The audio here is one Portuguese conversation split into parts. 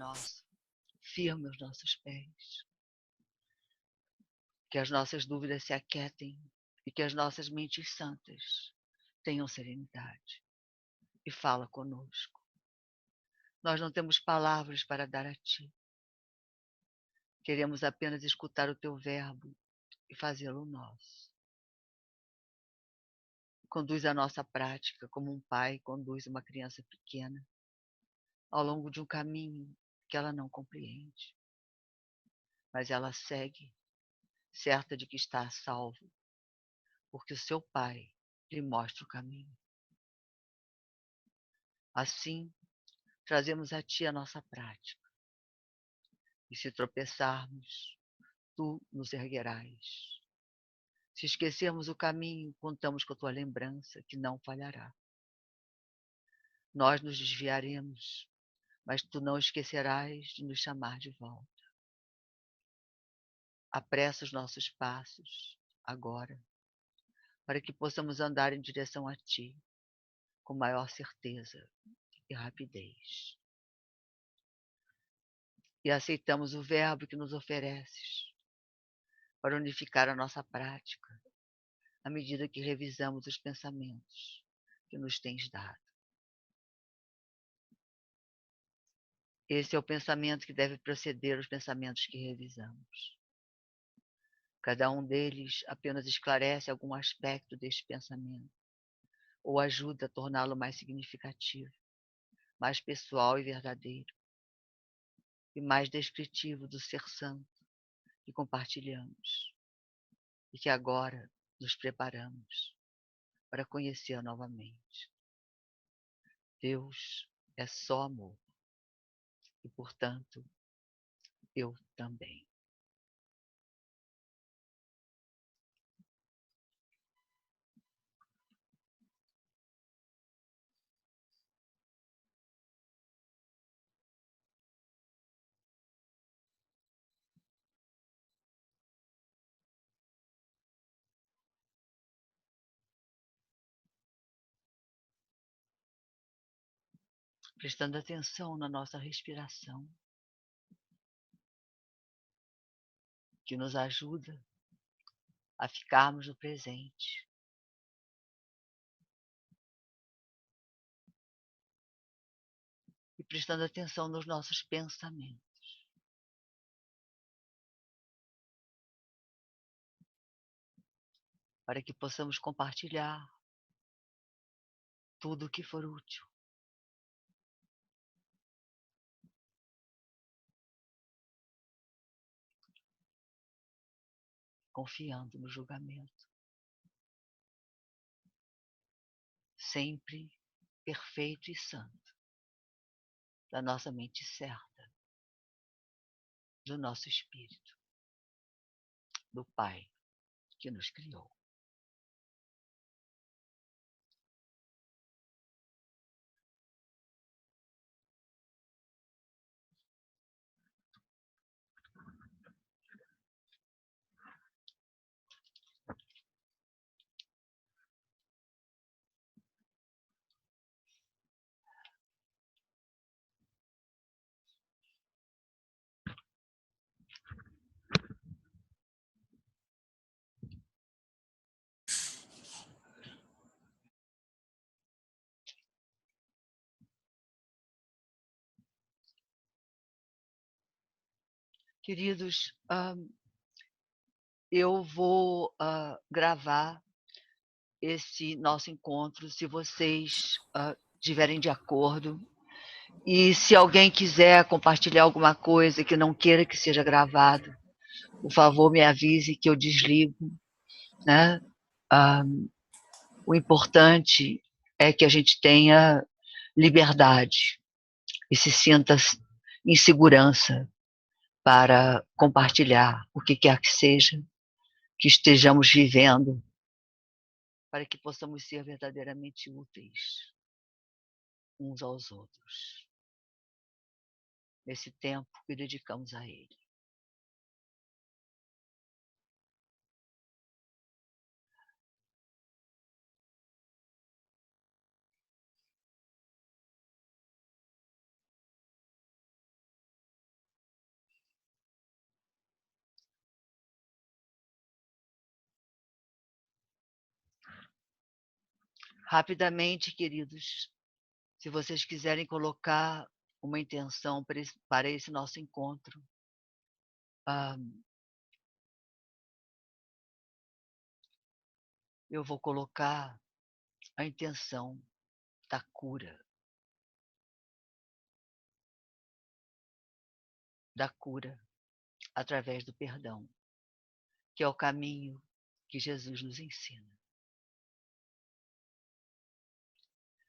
nosso, firme os nossos pés. Que as nossas dúvidas se aquietem e que as nossas mentes santas tenham serenidade. E fala conosco. Nós não temos palavras para dar a Ti. Queremos apenas escutar o Teu verbo e fazê-lo nosso. Conduz a nossa prática como um pai conduz uma criança pequena ao longo de um caminho que ela não compreende. Mas ela segue, certa de que está a salvo, porque o seu pai lhe mostra o caminho. Assim, trazemos a Ti a nossa prática. E se tropeçarmos, Tu nos erguerás. Se esquecermos o caminho, contamos com a Tua lembrança, que não falhará. Nós nos desviaremos, mas Tu não esquecerás de nos chamar de volta. Apressa os nossos passos, agora, para que possamos andar em direção a Ti, com maior certeza e rapidez. E aceitamos o verbo que nos ofereces, para unificar a nossa prática, à medida que revisamos os pensamentos que nos tens dado. Esse é o pensamento que deve preceder os pensamentos que revisamos. Cada um deles apenas esclarece algum aspecto deste pensamento, ou ajuda a torná-lo mais significativo, mais pessoal e verdadeiro, e mais descritivo do ser santo que compartilhamos, e que agora nos preparamos para conhecer novamente. Deus é só amor, e, portanto, eu também. Prestando atenção na nossa respiração, que nos ajuda a ficarmos no presente. E prestando atenção nos nossos pensamentos. Para que possamos compartilhar tudo o que for útil. Confiando no julgamento. Sempre perfeito e santo. Da nossa mente certa. Do nosso espírito. Do Pai que nos criou. Queridos, eu vou gravar esse nosso encontro, se vocês estiverem de acordo. E se alguém quiser compartilhar alguma coisa que não queira que seja gravado, por favor, me avise que eu desligo, né? O importante é que a gente tenha liberdade e se sinta em segurança para compartilhar o que quer que seja que estejamos vivendo, para que possamos ser verdadeiramente úteis uns aos outros, nesse tempo que dedicamos a Ele. Rapidamente, queridos, se vocês quiserem colocar uma intenção para esse nosso encontro, eu vou colocar a intenção da cura através do perdão, que é o caminho que Jesus nos ensina.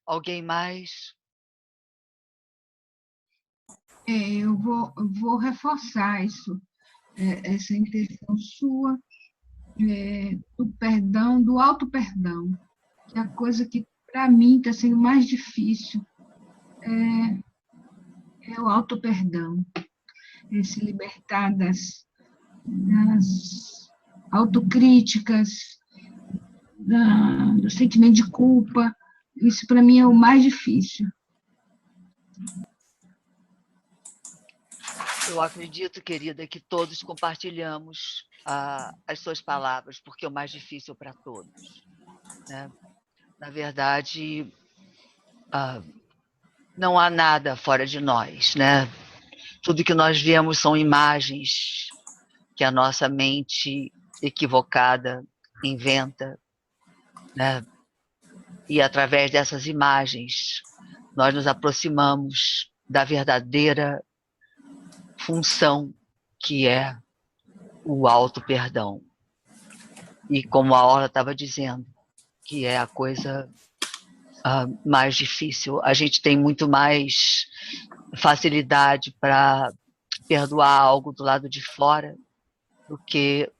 Alguém mais? Eu vou reforçar isso, essa intenção sua, do perdão, do auto-perdão, que é a coisa que, para mim, está sendo mais difícil, é o auto-perdão, é se libertar das autocríticas, do sentimento de culpa. Isso, para mim, é o mais difícil. Eu acredito, querida, que todos compartilhamos as suas palavras, porque é o mais difícil para todos, né? Na verdade, não há nada fora de nós, né? Tudo que nós vemos são imagens que a nossa mente equivocada inventa, né? E através dessas imagens, nós nos aproximamos da verdadeira função que é o auto-perdão. E como a Orla estava dizendo, que é a coisa mais difícil. A gente tem muito mais facilidade para perdoar algo do lado de fora do que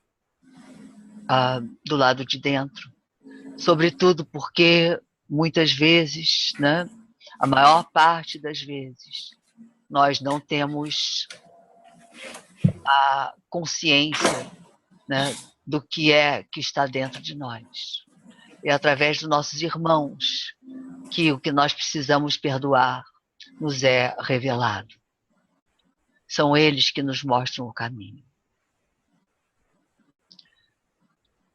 do lado de dentro. Sobretudo porque, muitas vezes, né, a maior parte das vezes, nós não temos a consciência, né, do que é que está dentro de nós. É através dos nossos irmãos que o que nós precisamos perdoar nos é revelado. São eles que nos mostram o caminho.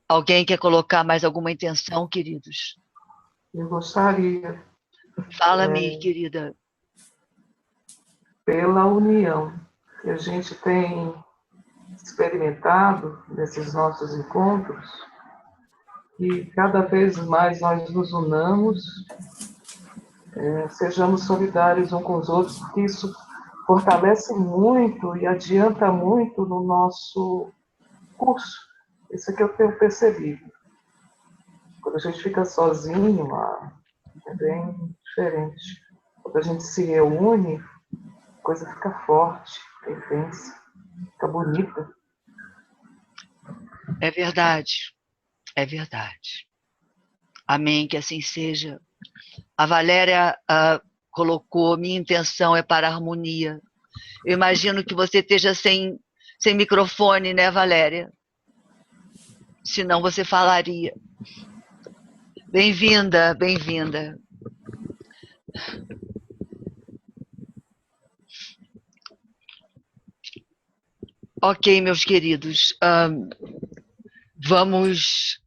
Alguém quer colocar mais alguma intenção, queridos? Eu gostaria. Fala-me, querida. Pela união que a gente tem experimentado nesses nossos encontros, que cada vez mais nós nos unamos, sejamos solidários uns com os outros, porque isso fortalece muito e adianta muito no nosso curso. Isso é que eu tenho percebido. Quando a gente fica sozinho, é bem diferente. Quando a gente se reúne, a coisa fica forte, fica intensa, fica bonita. É verdade, é verdade. Amém, que assim seja. A Valéria colocou, minha intenção é para a harmonia. Eu imagino que você esteja sem microfone, né, Valéria? Senão você falaria. Bem-vinda, bem-vinda. Ok, meus queridos, vamos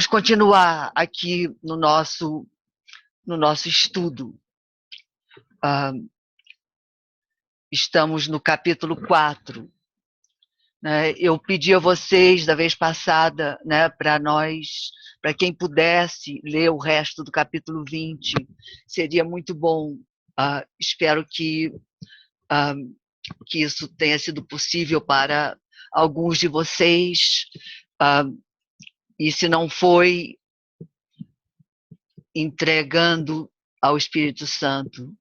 continuar aqui no nosso estudo. Estamos no capítulo 4. Né? Eu pedi a vocês, da vez passada, né, para quem pudesse ler o resto do capítulo 20, seria muito bom. Espero que isso tenha sido possível para alguns de vocês, e se não foi, entregando ao Espírito Santo,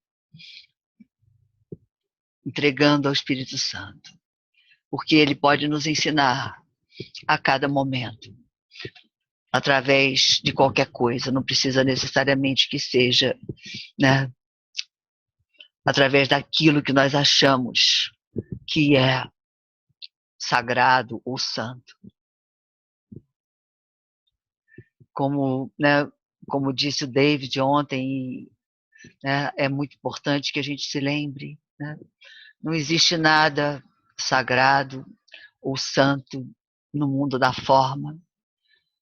porque ele pode nos ensinar a cada momento, através de qualquer coisa, não precisa necessariamente que seja, né, através daquilo que nós achamos que é sagrado ou santo. Como disse o David ontem, né, é muito importante que a gente se lembre, né, não existe nada sagrado ou santo no mundo da forma.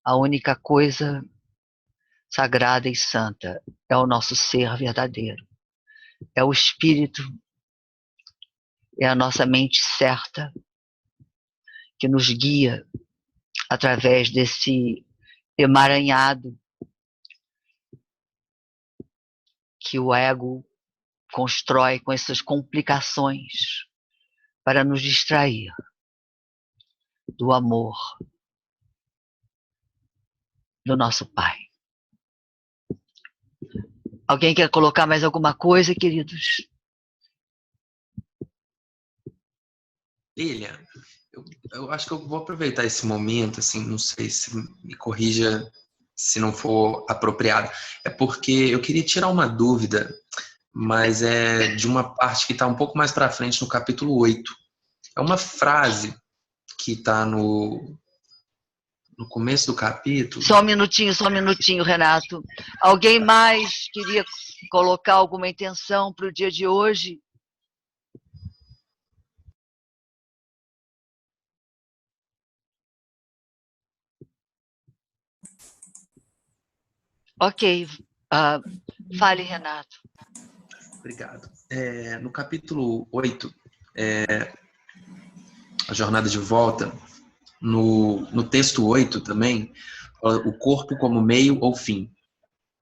A única coisa sagrada e santa é o nosso ser verdadeiro. É o espírito, é a nossa mente certa que nos guia através desse emaranhado que o ego constrói com essas complicações para nos distrair do amor do nosso Pai. Alguém quer colocar mais alguma coisa, queridos? Lilia, eu acho que eu vou aproveitar esse momento, assim, não sei se me corrija se não for apropriado. É porque eu queria tirar uma dúvida, mas é de uma parte que está um pouco mais para frente no capítulo 8. É uma frase que está no começo do capítulo. Só um minutinho, Renato. Alguém mais queria colocar alguma intenção para o dia de hoje? Ok. Fale, Renato. Obrigado. No capítulo 8, a jornada de volta, no texto 8 também, o corpo como meio ou fim.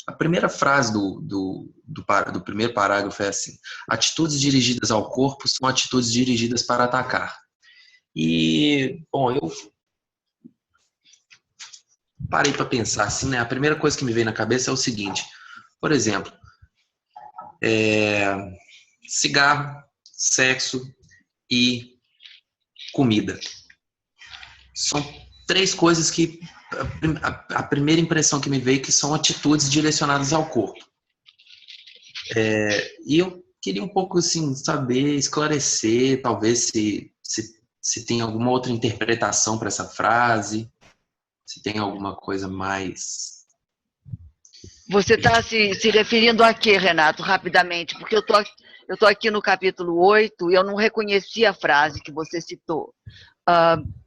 A primeira frase do primeiro parágrafo é assim: atitudes dirigidas ao corpo são atitudes dirigidas para atacar. E, bom, eu parei para pensar assim, né? A primeira coisa que me veio na cabeça é o seguinte: por exemplo, cigarro, sexo e comida. São três coisas que a primeira impressão que me veio que são atitudes direcionadas ao corpo. E eu queria um pouco assim saber, esclarecer, talvez se tem alguma outra interpretação para essa frase, se tem alguma coisa mais. Você está se referindo a quê, Renato, rapidamente? Porque eu tô aqui no capítulo 8 e eu não reconheci a frase que você citou.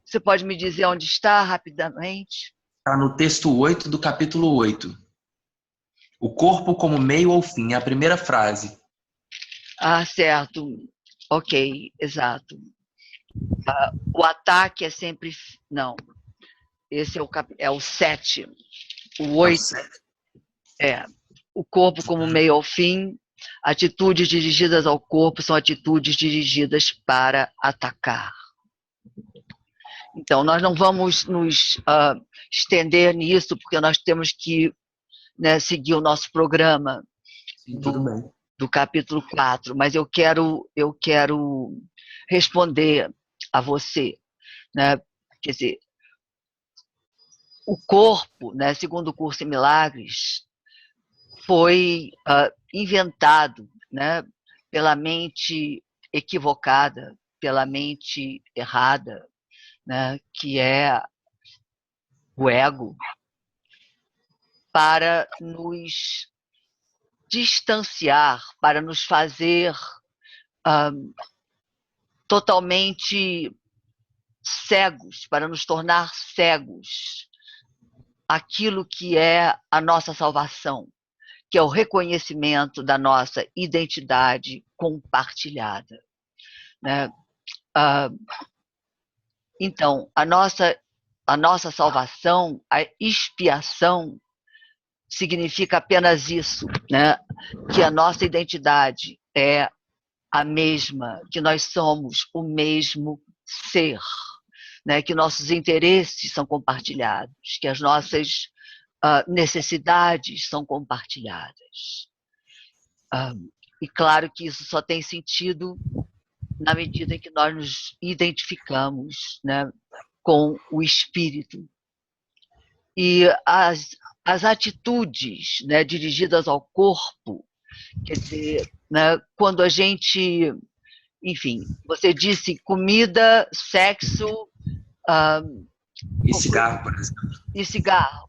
Você pode me dizer onde está, rapidamente? Está no texto 8 do capítulo 8. O corpo como meio ou fim, é a primeira frase. Certo. Ok, exato. O ataque é sempre... Não, esse é o 7. O 8 o corpo como meio ao fim. Atitudes dirigidas ao corpo são atitudes dirigidas para atacar. Então, nós não vamos nos estender nisso, porque nós temos que, né, seguir o nosso programa. Sim, tudo bem. Do capítulo 4, mas eu quero responder a você, né? Quer dizer, o corpo, né, segundo o curso em Milagres, foi inventado, né, pela mente equivocada, pela mente errada, né, que é o ego, para nos distanciar, para nos fazer totalmente cegos, para nos tornar cegos aquilo que é a nossa salvação, que é o reconhecimento da nossa identidade compartilhada, né? Então, a nossa salvação, a expiação, significa apenas isso, né? Que a nossa identidade é a mesma, que nós somos o mesmo ser, né? Que nossos interesses são compartilhados, que as nossas necessidades são compartilhadas. E claro que isso só tem sentido na medida em que nós nos identificamos, né, com o espírito. E as atitudes, né, dirigidas ao corpo, quer dizer, né, quando a gente, enfim, você disse comida, sexo e cigarro, por exemplo. E cigarro.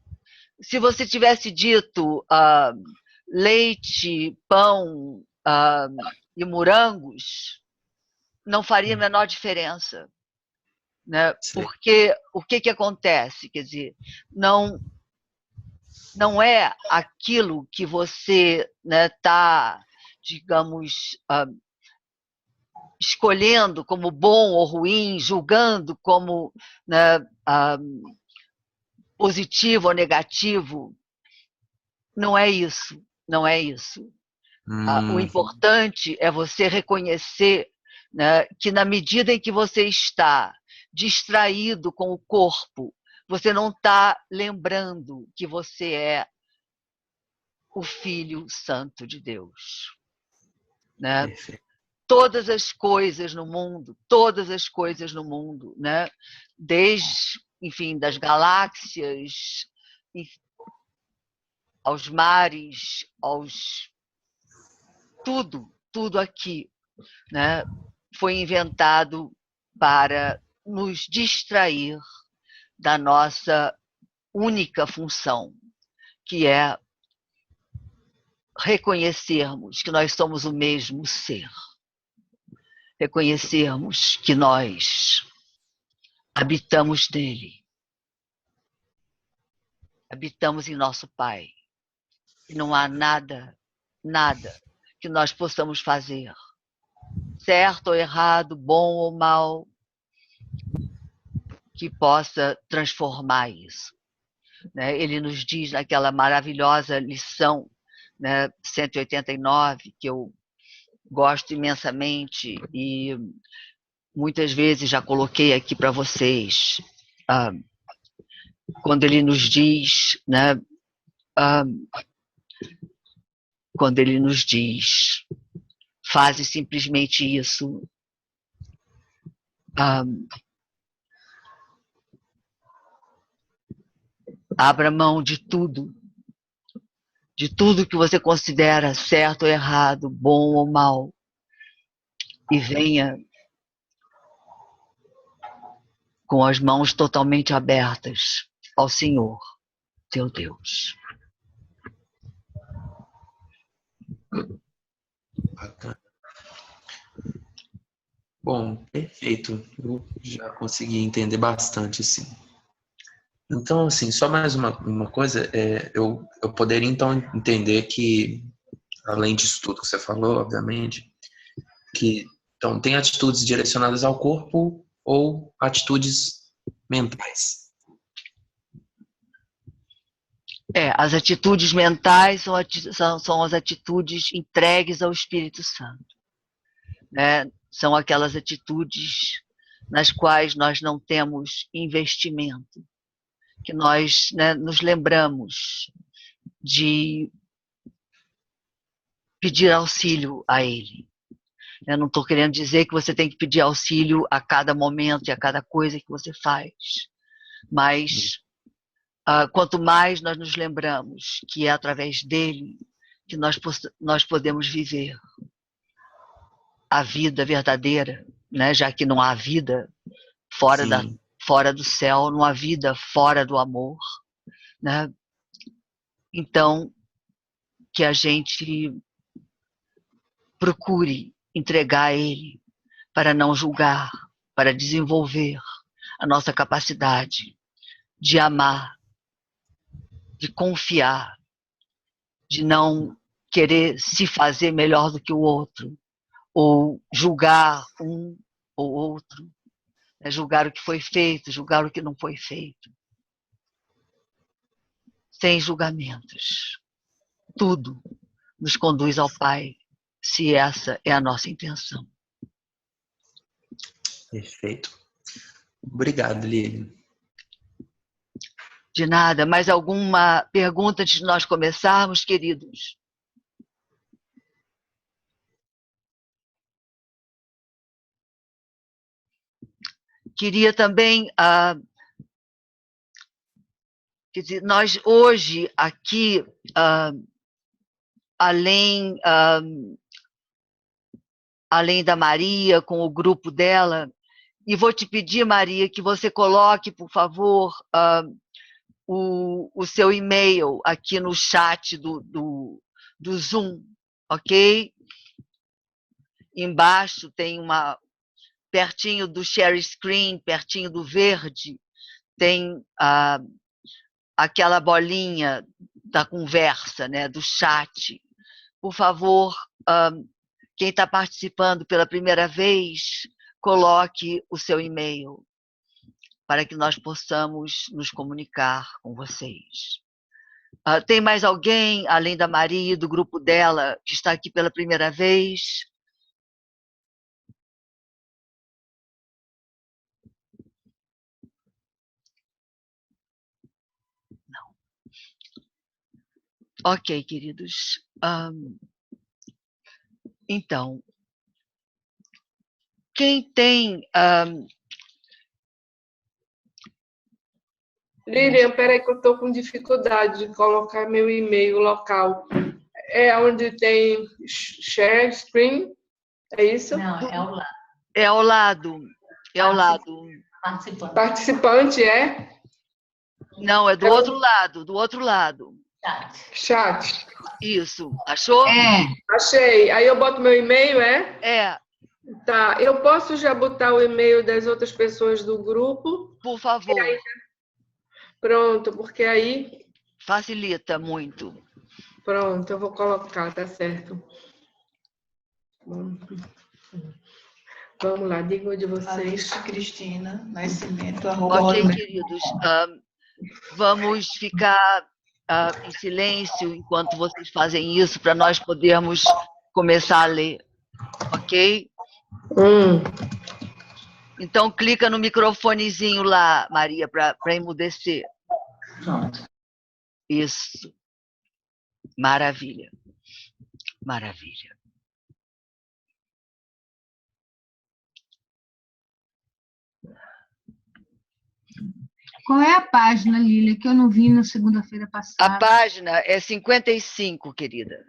Se você tivesse dito leite, pão e morangos, não faria a menor diferença, né? Porque o que acontece? Quer dizer, não não é aquilo que você está, digamos, escolhendo como bom ou ruim, julgando como, né, positivo ou negativo. Não é isso, não é isso. O importante é você reconhecer, né, que na medida em que você está distraído com o corpo, você não está lembrando que você é o Filho Santo de Deus. Né? Todas as coisas no mundo, né? Desde, enfim, das galáxias, aos mares, tudo aqui, né? Foi inventado para nos distrair da nossa única função, que é reconhecermos que nós somos o mesmo ser. Reconhecermos que nós habitamos nele. Habitamos em nosso Pai. E não há nada que nós possamos fazer, certo ou errado, bom ou mal, que possa transformar isso. Ele nos diz naquela maravilhosa lição, 189, que eu gosto imensamente e muitas vezes já coloquei aqui para vocês, quando ele nos diz, faze simplesmente isso, abra mão de tudo que você considera certo ou errado, bom ou mal, e venha com as mãos totalmente abertas ao Senhor, teu Deus. Bacana. Bom, perfeito. Eu já consegui entender bastante, sim. Então, assim, só mais uma coisa, eu poderia, então, entender que, além disso tudo que você falou, obviamente, que então, tem atitudes direcionadas ao corpo ou atitudes mentais. As atitudes mentais são as atitudes entregues ao Espírito Santo. São aquelas atitudes nas quais nós não temos investimento, que nós nos lembramos de pedir auxílio a Ele. Eu não estou querendo dizer que você tem que pedir auxílio a cada momento e a cada coisa que você faz, mas quanto mais nós nos lembramos que é através dele que nós podemos viver a vida verdadeira, já que não há vida fora do céu, não há vida fora do amor, Então, que a gente procure entregar a ele para não julgar, para desenvolver a nossa capacidade de amar, de confiar, de não querer se fazer melhor do que o outro, ou julgar um ou outro, julgar o que foi feito, julgar o que não foi feito. Sem julgamentos. Tudo nos conduz ao Pai, se essa é a nossa intenção. Perfeito. Obrigado, Lili. De nada. Mais alguma pergunta antes de nós começarmos, queridos? Queria também, quer dizer, nós hoje aqui, além da Maria, com o grupo dela, e vou te pedir, Maria, que você coloque, por favor, o seu e-mail aqui no chat do Zoom, ok? Embaixo tem pertinho do share screen, pertinho do verde, tem aquela bolinha da conversa, né, do chat. Por favor, quem está participando pela primeira vez, coloque o seu e-mail para que nós possamos nos comunicar com vocês. Tem mais alguém, além da Maria e do grupo dela, que está aqui pela primeira vez? Não. Ok, queridos. Então, quem tem... Lilian, peraí que eu estou com dificuldade de colocar meu e-mail local. É onde tem share screen? É isso? Não, é ao lado. É ao lado. É ao lado. Participante. Participante é? Não, é do outro lado, do outro lado. Chat. Isso. Achou? Achei. Aí eu boto meu e-mail, é? É. Tá. Eu posso já botar o e-mail das outras pessoas do grupo? Por favor. Pronto, porque aí... Facilita muito. Pronto, eu vou colocar, tá certo. Vamos lá, diga o de vocês. Alice Cristina Nascimento, Ok, queridos. Vamos ficar em silêncio enquanto vocês fazem isso, para nós podermos começar a ler. Ok? Então, clica no microfonezinho lá, Maria, para emudecer. Pronto. Isso. Maravilha. Maravilha. Qual é a página, Lília, que eu não vi na segunda-feira passada? A página é 55, querida.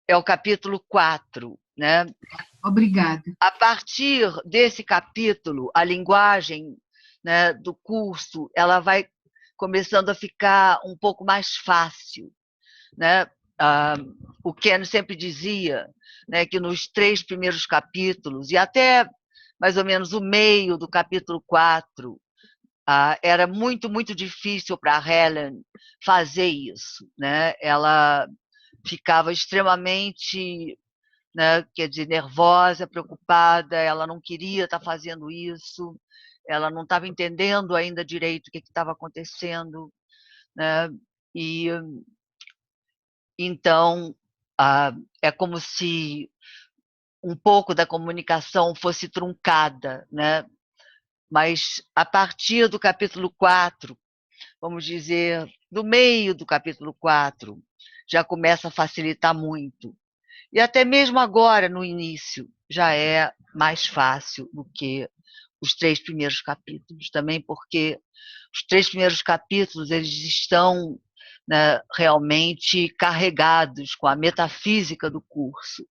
É o capítulo 4, né? Obrigada. A partir desse capítulo, a linguagem, né, do curso, ela vai começando a ficar um pouco mais fácil, né? O Ken sempre dizia, né, que nos 3 primeiros capítulos, e até mais ou menos o meio do capítulo 4, era muito, muito difícil para a Helen fazer isso, né? Ela ficava extremamente, né, quer dizer, nervosa, preocupada, ela não queria estar fazendo isso, ela não estava entendendo ainda direito o que estava acontecendo, né? E então é como se um pouco da comunicação fosse truncada, né? Mas a partir do capítulo 4, vamos dizer, do meio do capítulo 4, já começa a facilitar muito. E até mesmo agora, no início, já é mais fácil do que os 3 primeiros capítulos, também porque os 3 primeiros capítulos eles estão, né, realmente carregados com a metafísica do curso,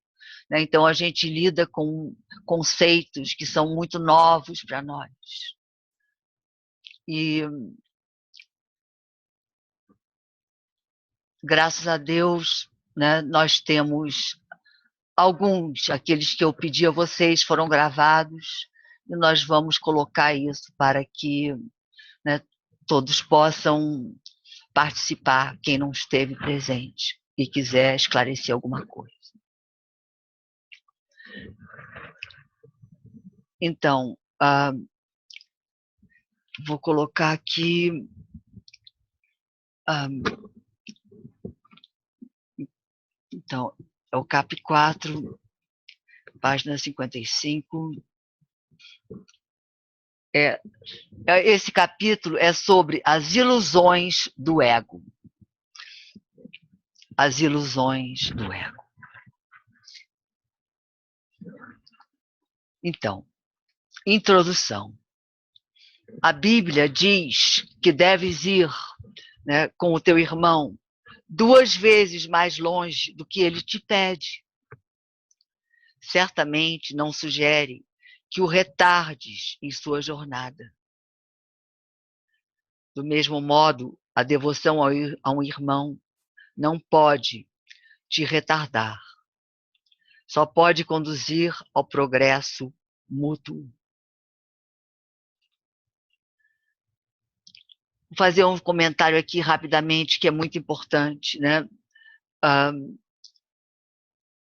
né? Então, a gente lida com conceitos que são muito novos para nós. E, graças a Deus, né, nós temos alguns, aqueles que eu pedi a vocês, foram gravados, e nós vamos colocar isso para que, né, todos possam participar, quem não esteve presente e quiser esclarecer alguma coisa. Então, vou colocar aqui... então, é o CAP 4, página 55. Esse capítulo é sobre as ilusões do ego. As ilusões do ego. Então, introdução. A Bíblia diz que deves ir, né, com o teu irmão 2 vezes mais longe do que ele te pede. Certamente não sugere que o retardes em sua jornada. Do mesmo modo, a devoção a um irmão não pode te retardar. Só pode conduzir ao progresso mútuo. fazer um comentário aqui rapidamente que é muito importante, né?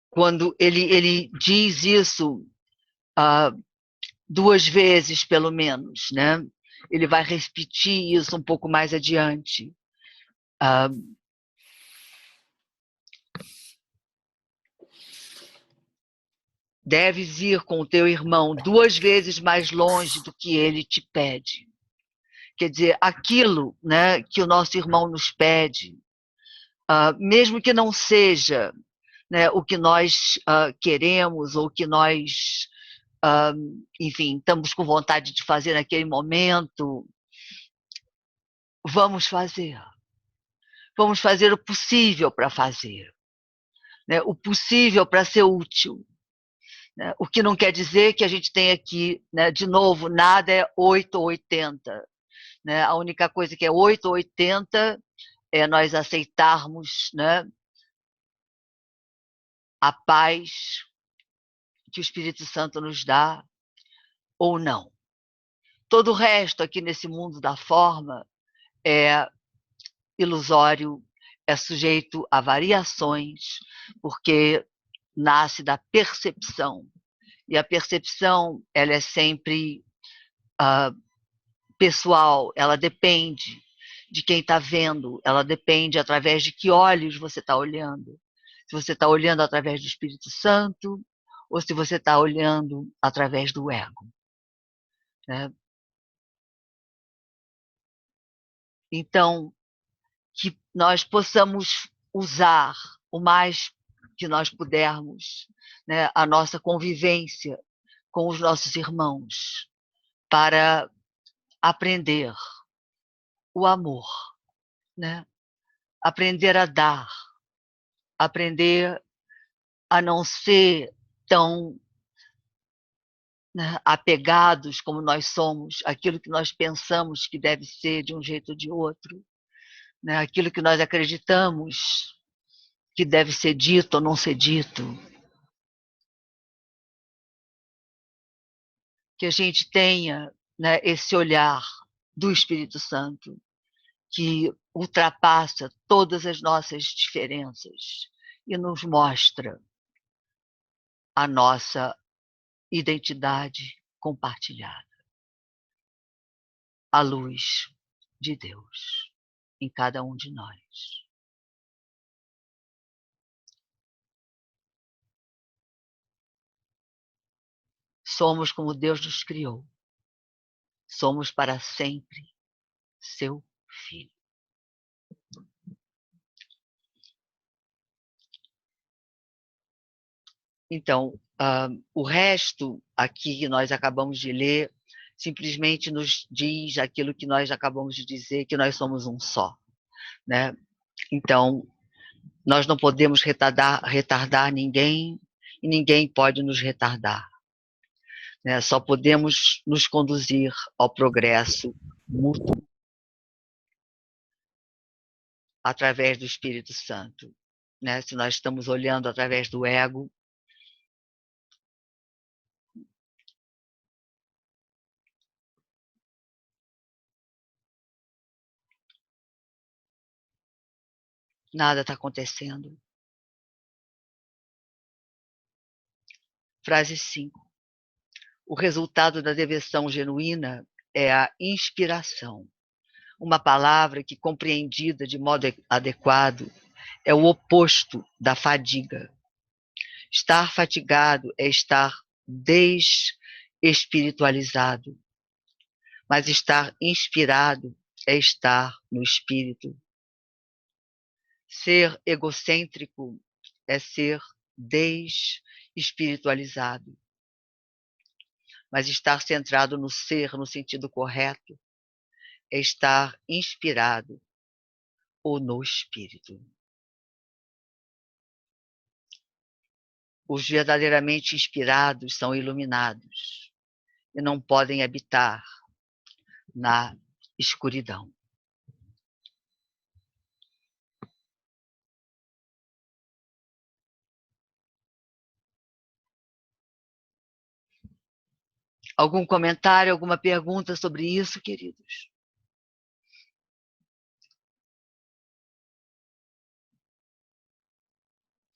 Quando ele diz isso 2 vezes, pelo menos, né? Ele vai repetir isso um pouco mais adiante. Deves ir com o teu irmão 2 vezes mais longe do que ele te pede. Quer dizer, aquilo, né, que o nosso irmão nos pede, mesmo que não seja, né, o que nós queremos ou o que nós, enfim, estamos com vontade de fazer naquele momento, vamos fazer. Vamos fazer o possível para fazer, né, o possível para ser útil. Né, o que não quer dizer que a gente tenha que, né, de novo, nada é 8 ou 80. Né, a única coisa que é 8 ou 80 é nós aceitarmos, né, a paz que o Espírito Santo nos dá ou não. Todo o resto aqui nesse mundo da forma é ilusório, é sujeito a variações, porque nasce da percepção. E a percepção, ela é sempre pessoal, ela depende de quem está vendo, ela depende através de que olhos você está olhando. Se você está olhando através do Espírito Santo ou se você está olhando através do ego. Né? Então, que nós possamos usar o mais que nós pudermos, né, a nossa convivência com os nossos irmãos para aprender o amor, né? Aprender a dar, aprender a não ser tão, né, apegados como nós somos, aquilo que nós pensamos que deve ser de um jeito ou de outro, né? Aquilo que nós acreditamos que deve ser dito ou não ser dito. Que a gente tenha, né, esse olhar do Espírito Santo que ultrapassa todas as nossas diferenças e nos mostra a nossa identidade compartilhada, a luz de Deus em cada um de nós. Somos como Deus nos criou. Somos para sempre seu filho. Então, o resto aqui que nós acabamos de ler simplesmente nos diz aquilo que nós acabamos de dizer, que nós somos um só, né? Então, nós não podemos retardar ninguém e ninguém pode nos retardar, né? Só podemos nos conduzir ao progresso mútuo através do Espírito Santo, né? Se nós estamos olhando através do ego, nada está acontecendo. Frase 5. O resultado da devoção genuína é a inspiração, uma palavra que, compreendida de modo adequado, é o oposto da fadiga. Estar fatigado é estar desespiritualizado, mas estar inspirado é estar no espírito. Ser egocêntrico é ser desespiritualizado, mas estar centrado no ser, no sentido correto, é estar inspirado ou no espírito. Os verdadeiramente inspirados são iluminados e não podem habitar na escuridão. Algum comentário, alguma pergunta sobre isso, queridos?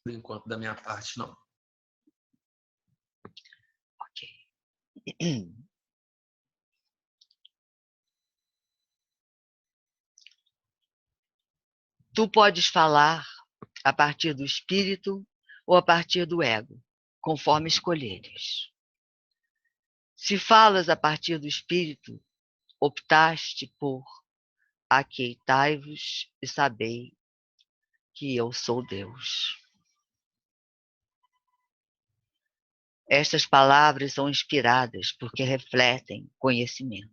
Por enquanto, da minha parte, não. Ok. Tu podes falar a partir do espírito ou a partir do ego, conforme escolheres. Se falas a partir do espírito, optaste por aquietai-vos e sabei que eu sou Deus. Estas palavras são inspiradas porque refletem conhecimento.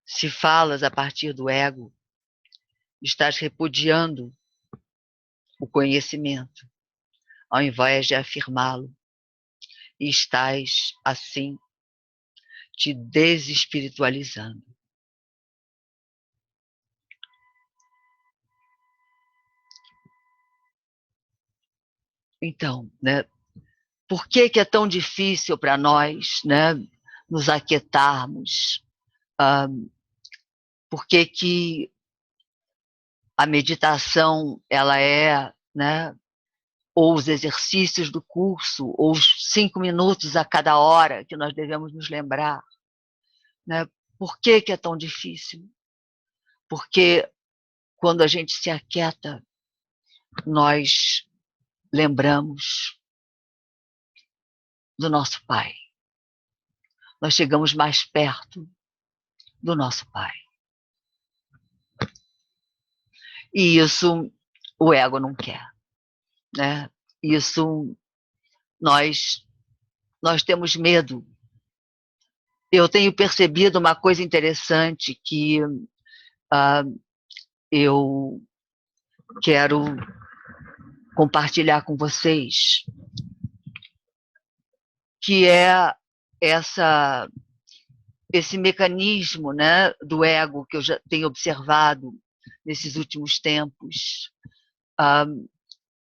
Se falas a partir do ego, estás repudiando o conhecimento, ao invés de afirmá-lo, e estás, assim, te desespiritualizando. Então, né, por que é tão difícil para nós, né, nos aquietarmos? Por que a meditação ela é, né, ou os exercícios do curso, ou os 5 minutos a cada hora que nós devemos nos lembrar, né? Por que é tão difícil? Porque quando a gente se aquieta, nós lembramos do nosso Pai. Nós chegamos mais perto do nosso Pai. E isso o ego não quer, né? Isso nós temos medo. Eu tenho percebido uma coisa interessante que eu quero compartilhar com vocês, que é esse mecanismo, né, do ego que eu já tenho observado nesses últimos tempos.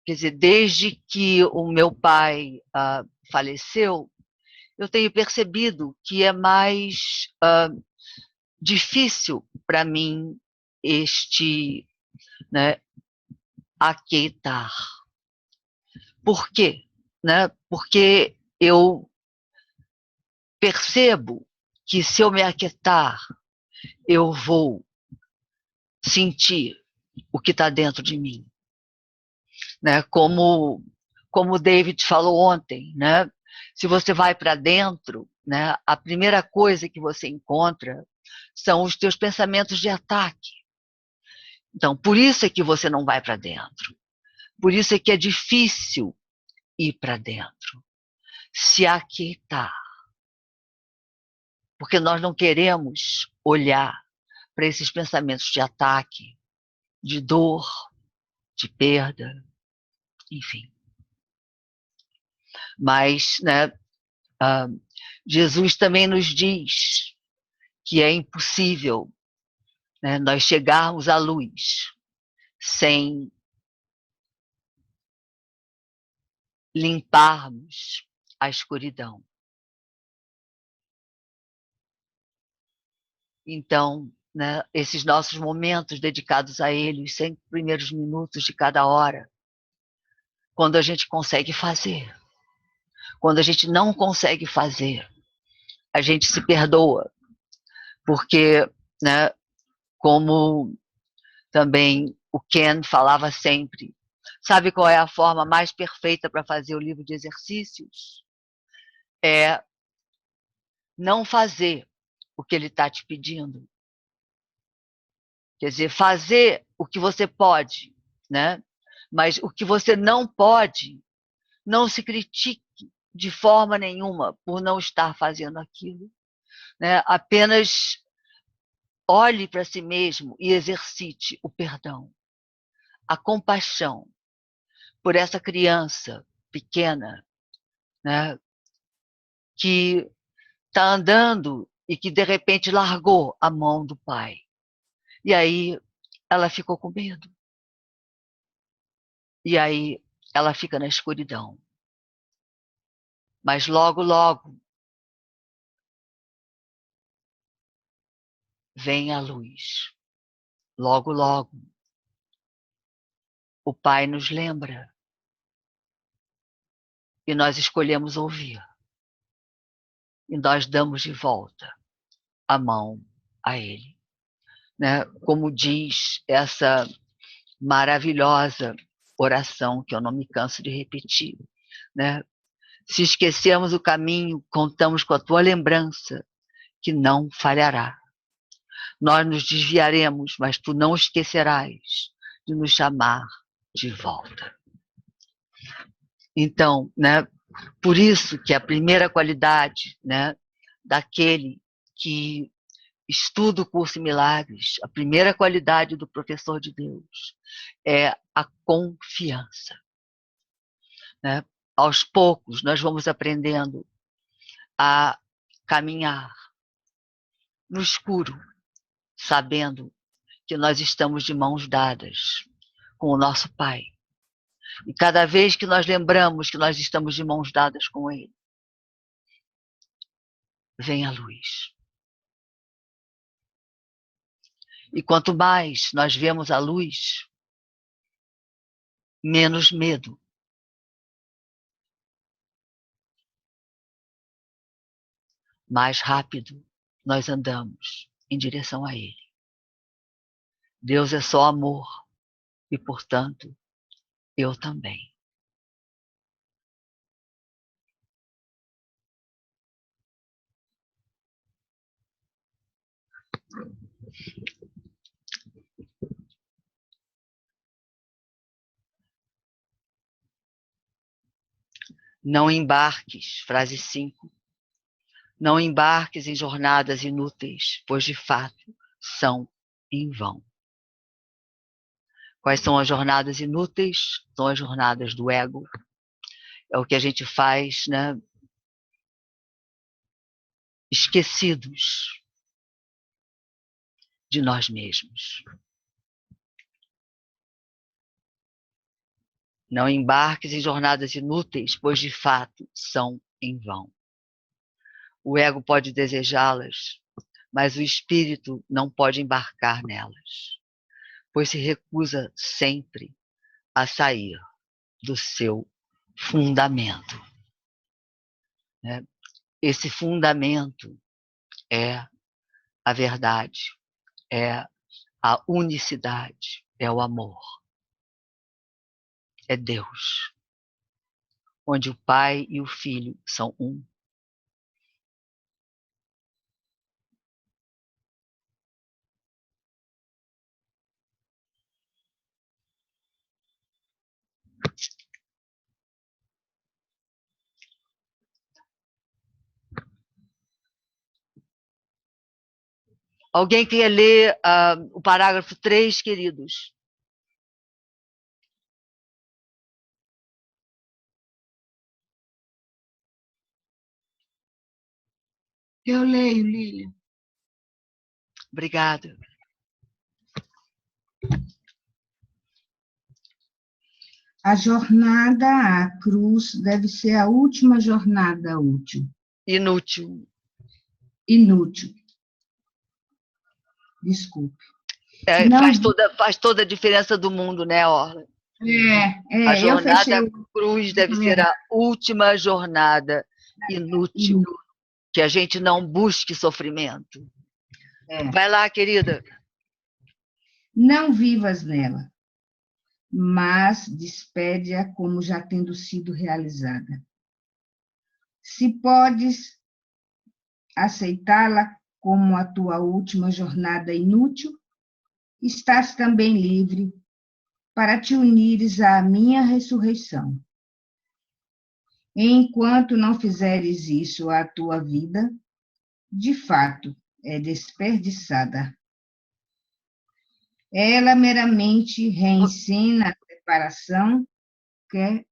Quer dizer, desde que o meu pai faleceu, eu tenho percebido que é mais difícil para mim né, aquietar. Por quê? Né? Porque eu percebo que se eu me aquietar, eu vou sentir o que está dentro de mim. Né? Como o David falou ontem, né? Se você vai para dentro, né, a primeira coisa que você encontra são os teus pensamentos de ataque. Então, por isso é que você não vai para dentro. Por isso é que é difícil ir para dentro. Se aquietar. Porque nós não queremos olhar para esses pensamentos de ataque, de dor, de perda, enfim. Mas, né, Jesus também nos diz que é impossível, né, nós chegarmos à luz sem limparmos a escuridão. Então, né, esses nossos momentos dedicados a Ele, os 100 primeiros minutos de cada hora, quando a gente consegue fazer. Quando a gente não consegue fazer, a gente se perdoa, porque, né, como também o Ken falava sempre, sabe qual é a forma mais perfeita para fazer o livro de exercícios? É não fazer o que ele está te pedindo. Quer dizer, fazer o que você pode, né? Mas o que você não pode, não se critique de forma nenhuma por não estar fazendo aquilo. Né? Apenas olhe para si mesmo e exercite o perdão, a compaixão por essa criança pequena, né, que está andando e que de repente largou a mão do pai. E aí ela ficou com medo. E aí ela fica na escuridão. Mas logo, logo, vem a luz. Logo, logo, o Pai nos lembra e nós escolhemos ouvir. E nós damos de volta a mão a Ele. Né? Como diz essa maravilhosa oração que eu não me canso de repetir. Né? Se esquecermos o caminho, contamos com a tua lembrança, que não falhará. Nós nos desviaremos, mas tu não esquecerás de nos chamar de volta. Então, né, por isso que a primeira qualidade, né, daquele que estuda o curso em milagres, a primeira qualidade do professor de Deus é a confiança. Né? Aos poucos, nós vamos aprendendo a caminhar no escuro, sabendo que nós estamos de mãos dadas com o nosso Pai. E cada vez que nós lembramos que nós estamos de mãos dadas com Ele, vem a luz. E quanto mais nós vemos a luz, menos medo. Mais rápido nós andamos em direção a Ele. Deus é só amor e, portanto, eu também. Não embarques, frase 5. Não embarques em jornadas inúteis, pois de fato são em vão. Quais são as jornadas inúteis? São as jornadas do ego. É o que a gente faz, né? Esquecidos de nós mesmos. Não embarques em jornadas inúteis, pois de fato são em vão. O ego pode desejá-las, mas o espírito não pode embarcar nelas, pois se recusa sempre a sair do seu fundamento. Esse fundamento é a verdade, é a unicidade, é o amor. É Deus, onde o Pai e o Filho são um. Alguém quer ler o parágrafo 3, queridos? Eu leio, Lília. Obrigada. A jornada à cruz deve ser a última jornada útil. Inútil. Inútil. Desculpe. Faz toda a diferença do mundo, né, Orla? A jornada à cruz deve ser a última jornada inútil. Que a gente não busque sofrimento. Vai lá, querida. Não vivas nela, mas despede-a como já tendo sido realizada. Se podes aceitá-la como a tua última jornada inútil, estás também livre para te unires à minha ressurreição. Enquanto não fizeres isso, a tua vida, de fato, é desperdiçada. Ela meramente reensina a preparação. Quer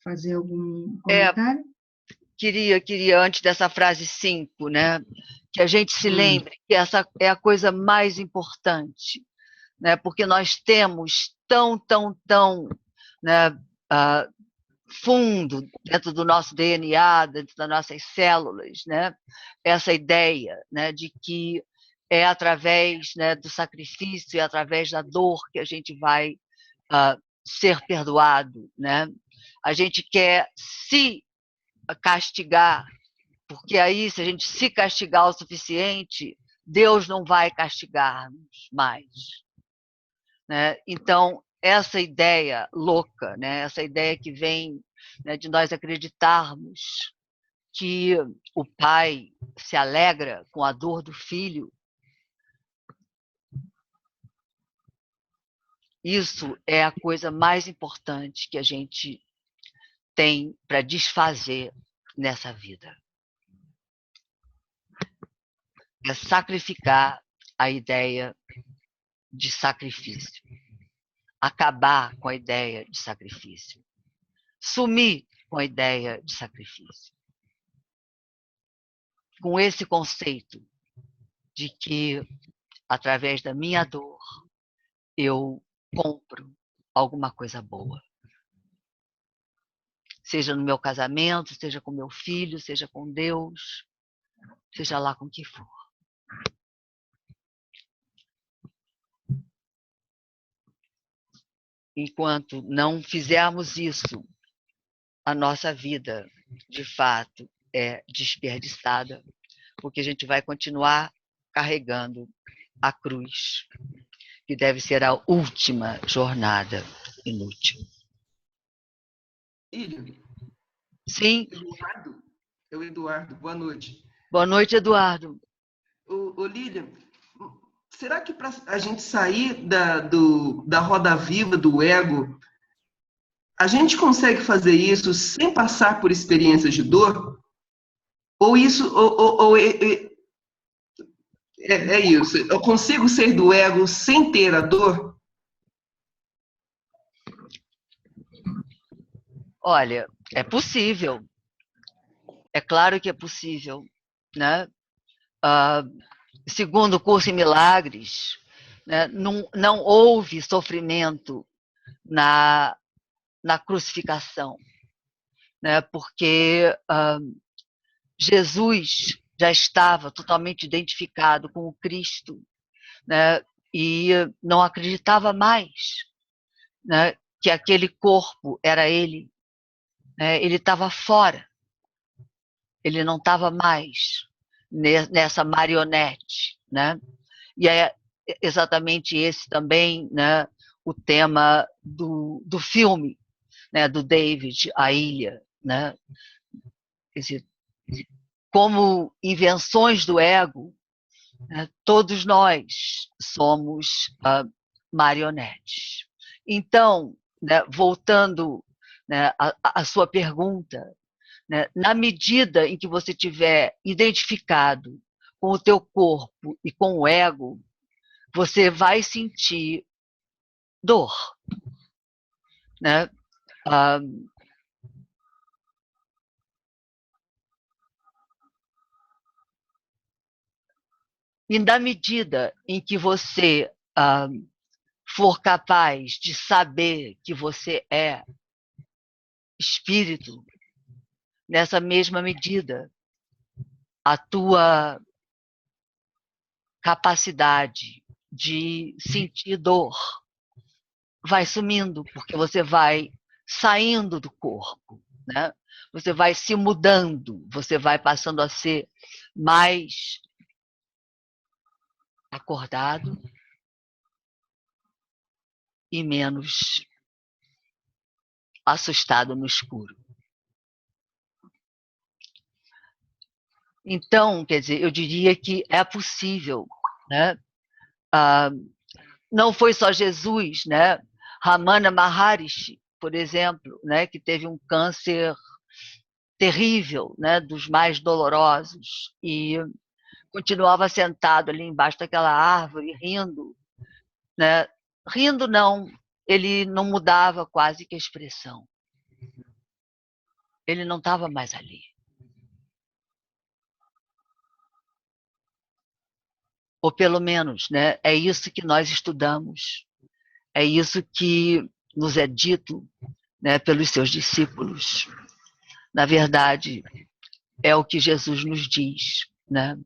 fazer algum comentário? Queria, antes dessa frase 5, né, que a gente se lembre que essa é a coisa mais importante, né, porque nós temos tão, né, fundo dentro do nosso DNA, dentro das nossas células, né, essa ideia, né, de que é através, né, do sacrifício e através da dor que a gente vai ser perdoado, né? A gente quer se castigar, porque aí, se a gente se castigar o suficiente, Deus não vai castigar-nos mais, né? Então, essa ideia louca, né? Essa ideia que vem, né, de nós acreditarmos que o pai se alegra com a dor do filho, isso é a coisa mais importante que a gente tem para desfazer nessa vida. É sacrificar a ideia de sacrifício. Acabar com a ideia de sacrifício. Sumir com a ideia de sacrifício. Com esse conceito de que, através da minha dor, eu compro alguma coisa boa. Seja no meu casamento, seja com meu filho, seja com Deus, seja lá com o que for. Enquanto não fizermos isso, a nossa vida, de fato, é desperdiçada, porque a gente vai continuar carregando a cruz, que deve ser a última jornada inútil. Ilha, Sim. Eduardo, é o Eduardo, boa noite. Boa noite, Eduardo. Ô Lília, será que para a gente sair da roda viva do ego, a gente consegue fazer isso sem passar por experiências de dor? Ou isso, é isso? Eu consigo ser do ego sem ter a dor? Olha, é possível. É claro que é possível, né? Segundo o curso em milagres, né, não houve sofrimento na crucificação, né? Porque Jesus já estava totalmente identificado com o Cristo, né? E não acreditava mais, né, que aquele corpo era ele, né? Ele estava fora, ele não estava mais nessa marionete, né? E é exatamente esse também, né, o tema do filme, né, do David, A Ilha, né? Quer dizer, como invenções do ego, né, todos nós somos marionetes. Então, né, voltando, né, à sua pergunta, né, na medida em que você tiver identificado com o teu corpo e com o ego, você vai sentir dor, né? E na medida em que você for capaz de saber que você é espírito, nessa mesma medida, a tua capacidade de sentir dor vai sumindo, porque você vai saindo do corpo, né? Você vai se mudando, você vai passando a ser mais acordado e menos assustado no escuro. Então, quer dizer, eu diria que é possível, né? Não foi só Jesus, né? Ramana Maharishi, por exemplo, né, que teve um câncer terrível, né, dos mais dolorosos, e continuava sentado ali embaixo daquela árvore, rindo, né? Rindo não, ele não mudava quase que a expressão. Ele não estava mais ali. Ou pelo menos, né, é isso que nós estudamos, é isso que nos é dito, né, pelos seus discípulos. Na verdade, é o que Jesus nos diz, né,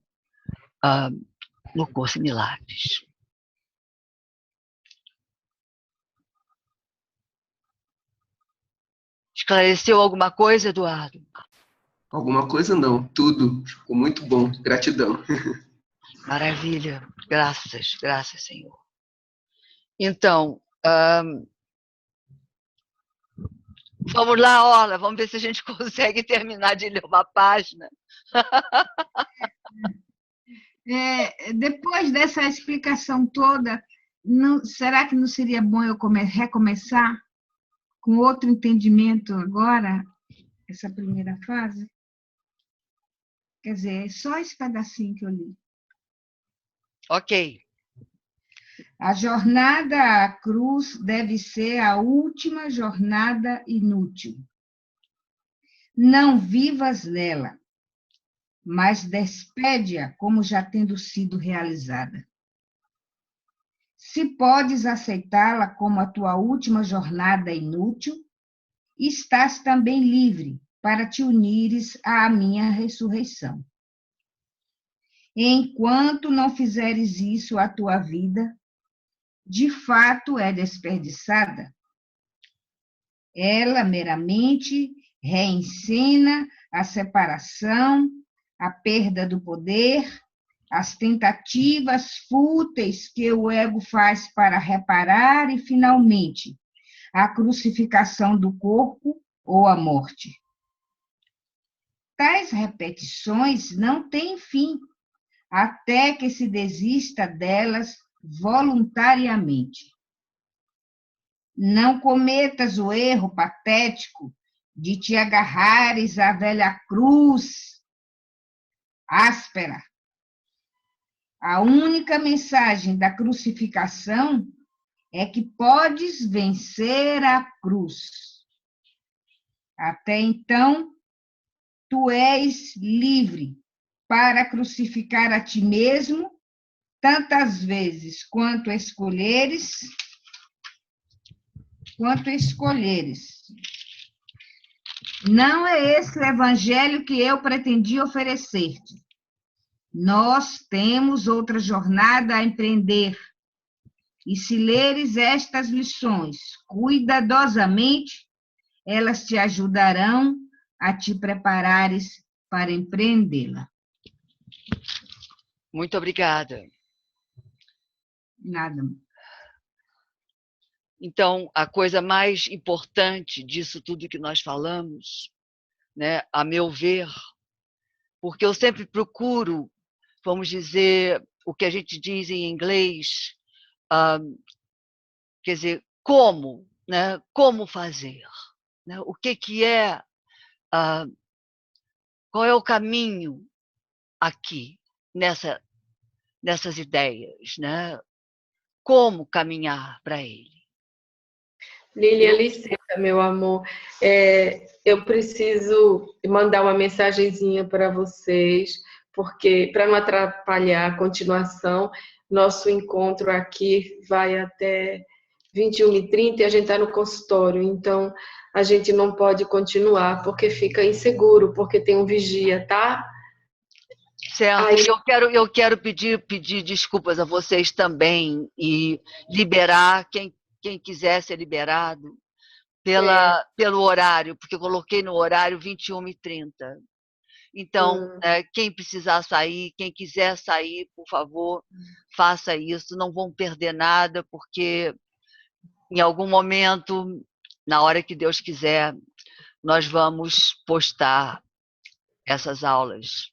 no Curso em Milagres. Esclareceu alguma coisa, Eduardo? Alguma coisa não, tudo. Ficou muito bom. Gratidão. Maravilha. Graças, graças, Senhor. Então, vamos lá, Orla, vamos ver se a gente consegue terminar de ler uma página. Depois dessa explicação toda, será que não seria bom eu recomeçar com outro entendimento agora, essa primeira fase? Quer dizer, é só esse pedacinho que eu li. Ok. A jornada à cruz deve ser a última jornada inútil. Não vivas nela, mas despede-a como já tendo sido realizada. Se podes aceitá-la como a tua última jornada inútil, estás também livre para te unires à minha ressurreição. Enquanto não fizeres isso, a tua vida, de fato, é desperdiçada. Ela meramente reencena a separação, a perda do poder, as tentativas fúteis que o ego faz para reparar e, finalmente, a crucificação do corpo ou a morte. Tais repetições não têm fim, até que se desista delas voluntariamente. Não cometas o erro patético de te agarrares à velha cruz áspera. A única mensagem da crucificação é que podes vencer a cruz. Até então, tu és livre para crucificar a ti mesmo tantas vezes quanto escolheres. Não é esse o evangelho que eu pretendi oferecer-te. Nós temos outra jornada a empreender. E se leres estas lições cuidadosamente, elas te ajudarão a te preparares para empreendê-la. Muito obrigada. Nada. Então, a coisa mais importante disso tudo que nós falamos, né, a meu ver, porque eu sempre procuro, vamos dizer, o que a gente diz em inglês, quer dizer, como, né, como fazer, né, o que é, qual é o caminho aqui, nessas ideias, né, como caminhar para ele. Lilian, licença, meu amor. Eu preciso mandar uma mensagenzinha para vocês, porque para não atrapalhar a continuação, nosso encontro aqui vai até 21h30 e a gente está no consultório, então a gente não pode continuar porque fica inseguro, porque tem um vigia, tá? Certo. Aí, eu quero pedir desculpas a vocês também e liberar quem quiser ser liberado pelo horário, porque eu coloquei no horário 21h30. Então, quem precisar sair, quem quiser sair, por favor, faça isso. Não vão perder nada, porque em algum momento, na hora que Deus quiser, nós vamos postar essas aulas.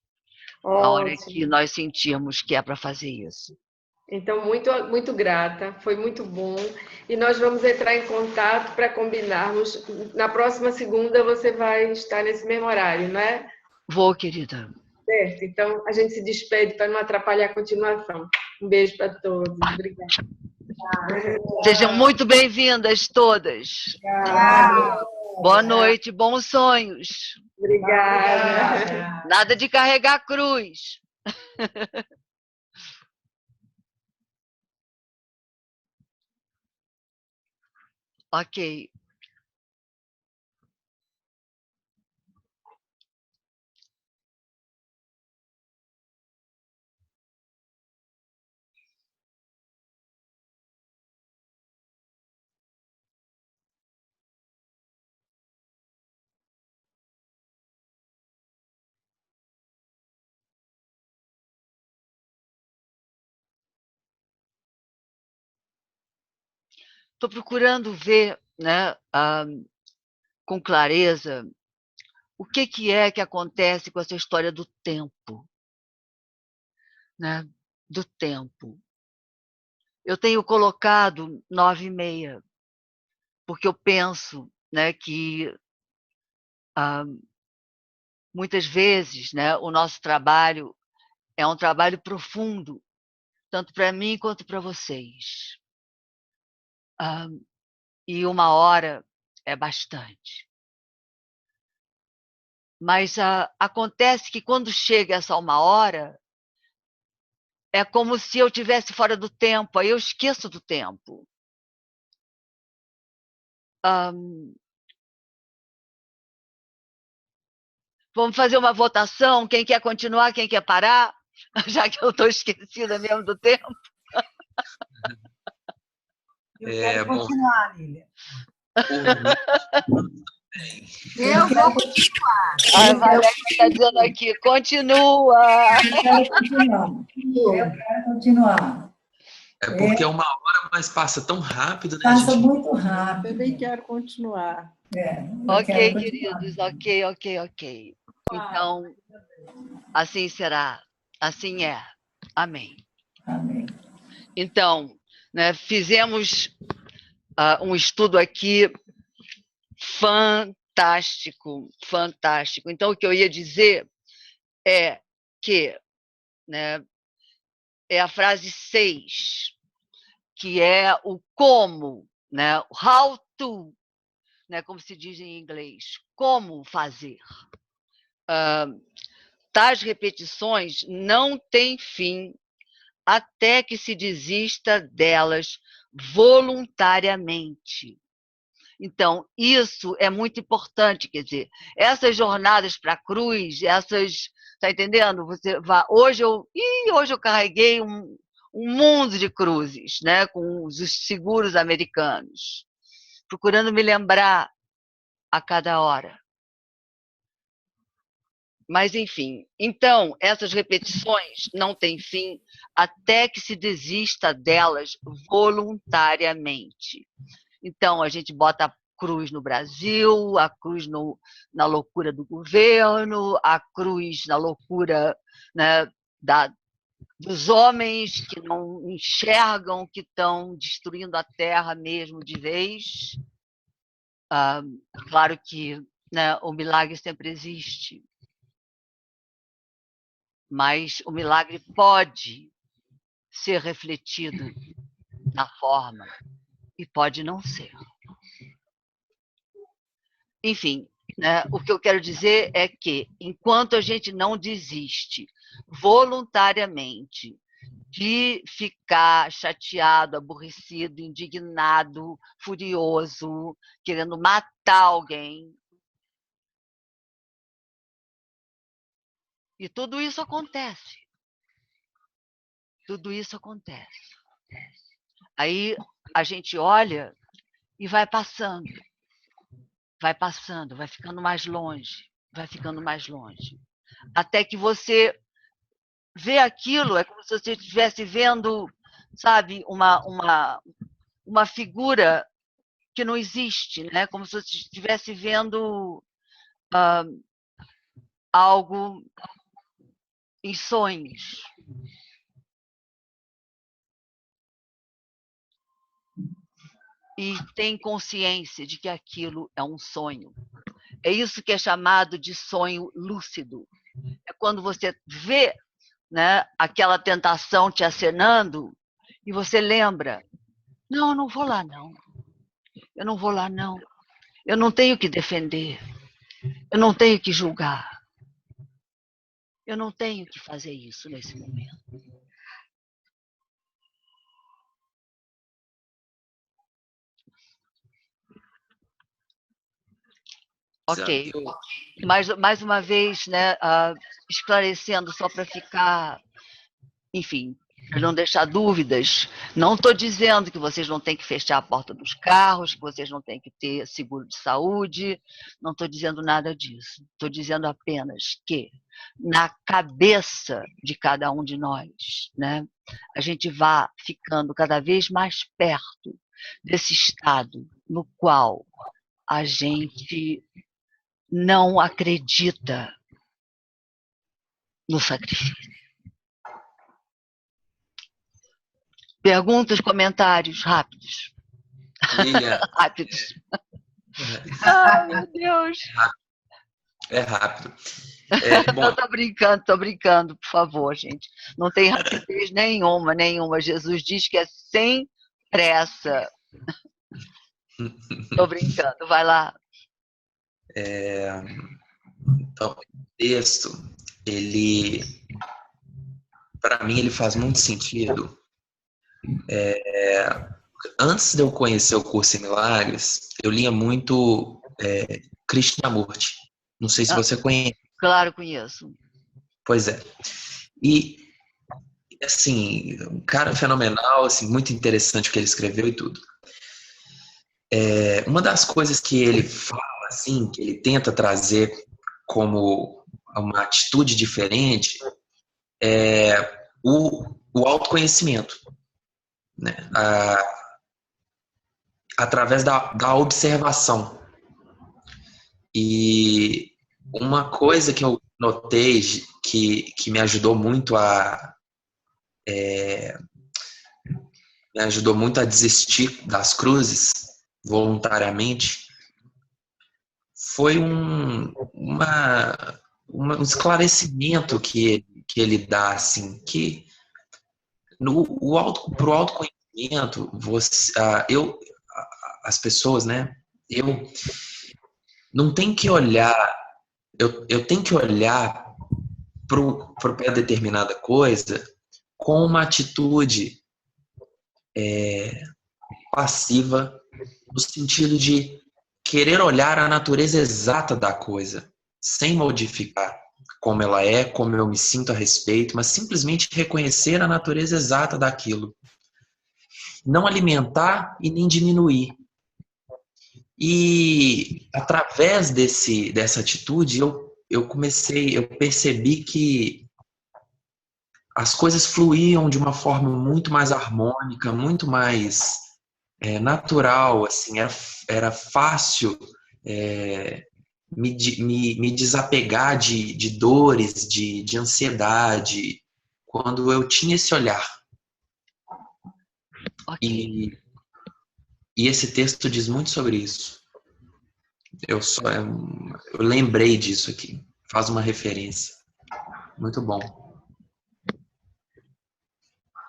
A hora que nós sentirmos que é para fazer isso. Então, muito, muito grata, foi muito bom. E nós vamos entrar em contato para combinarmos. Na próxima segunda você vai estar nesse mesmo horário, não é? Vou, querida. Certo, então a gente se despede para não atrapalhar a continuação. Um beijo para todos. Obrigada. Sejam muito bem-vindas todas. Obrigada. Boa noite, bons sonhos. Obrigada. Nada de carregar cruz. Ok. estou procurando ver, né, com clareza o que é que acontece com essa história do tempo, né? Do tempo. Eu tenho colocado 9h30, porque eu penso, né, que muitas vezes, né, o nosso trabalho é um trabalho profundo, tanto para mim quanto para vocês. E 1 hora é bastante. Mas acontece que quando chega essa 1 hora, é como se eu estivesse fora do tempo, aí eu esqueço do tempo. Vamos fazer uma votação, quem quer continuar, quem quer parar, já que eu estou esquecida mesmo do tempo. Eu quero continuar, Lília. Eu vou continuar. A Valéria está dizendo aqui, continua. Eu quero continuar. Eu quero continuar. É porque é 1 hora, mas passa tão rápido, né? Passa muito rápido. Eu também quero continuar. Ok, queridos, ok. Então, assim será, assim é. Amém. Amém. Então, né, fizemos um estudo aqui fantástico. Então, o que eu ia dizer é que, né, é a frase 6, que é o como, né, how to, né, como se diz em inglês, como fazer. Tais repetições não têm fim até que se desista delas voluntariamente. Então, isso é muito importante, quer dizer, essas jornadas para a cruz, tá entendendo? Hoje eu carreguei um mundo de cruzes, né, com os seguros americanos, procurando me lembrar a cada hora. Mas, enfim, então, essas repetições não têm fim até que se desista delas voluntariamente. Então, a gente bota a cruz no Brasil, a cruz na loucura do governo, a cruz na loucura, né, dos homens que não enxergam que estão destruindo a terra mesmo de vez. Claro que, né, o milagre sempre existe, mas o milagre pode ser refletido na forma e pode não ser. Enfim, né, o que eu quero dizer é que, enquanto a gente não desiste voluntariamente de ficar chateado, aborrecido, indignado, furioso, querendo matar alguém, e tudo isso acontece. Tudo isso acontece. Aí a gente olha e vai passando, vai ficando mais longe, até que você vê aquilo, é como se você estivesse vendo, sabe, uma figura que não existe, né? Como se você estivesse vendo algo em sonhos. E tem consciência de que aquilo é um sonho. É isso que é chamado de sonho lúcido. É quando você vê, né, aquela tentação te acenando e você lembra, não, eu não vou lá não. Eu não vou lá não. Eu não tenho que defender. Eu não tenho que julgar. Eu não tenho que fazer isso nesse momento. Ok. Mais uma vez, né, esclarecendo só para ficar, enfim, para não deixar dúvidas. Não estou dizendo que vocês não têm que fechar a porta dos carros, que vocês não têm que ter seguro de saúde. Não estou dizendo nada disso. Estou dizendo apenas que na cabeça de cada um de nós, né, a gente vá ficando cada vez mais perto desse estado no qual a gente não acredita no sacrifício. Perguntas, comentários rápidos. Lilian, Rápidos. Ai, meu Deus. é rápido. Bom, Não, tô brincando, por favor, gente. Não tem rapidez nenhuma. Jesus diz que é sem pressa. Tô brincando, vai lá. então, o texto, ele, para mim, ele faz muito sentido. Antes de eu conhecer o Curso em Milagres, eu lia muito Krishnamurti. Não sei se você conhece. Claro, conheço. Pois é. E, assim, um cara fenomenal, assim, muito interessante o que ele escreveu e tudo. Uma das coisas que ele fala, assim, que ele tenta trazer como uma atitude diferente é o autoconhecimento, né? Através da observação. E uma coisa que eu notei que me ajudou muito a desistir das cruzes voluntariamente foi um esclarecimento que ele dá, assim, que pro autoconhecimento, as pessoas, né, eu não tenho que olhar, eu tenho que olhar para determinada coisa com uma atitude passiva, no sentido de querer olhar a natureza exata da coisa, sem modificar como ela é, como eu me sinto a respeito, mas simplesmente reconhecer a natureza exata daquilo. Não alimentar e nem diminuir. E através dessa atitude, eu percebi que as coisas fluíam de uma forma muito mais harmônica, muito mais natural, assim, era fácil me desapegar de dores, de ansiedade, quando eu tinha esse olhar. Okay. E esse texto diz muito sobre isso. Eu lembrei disso aqui. Faz uma referência. Muito bom.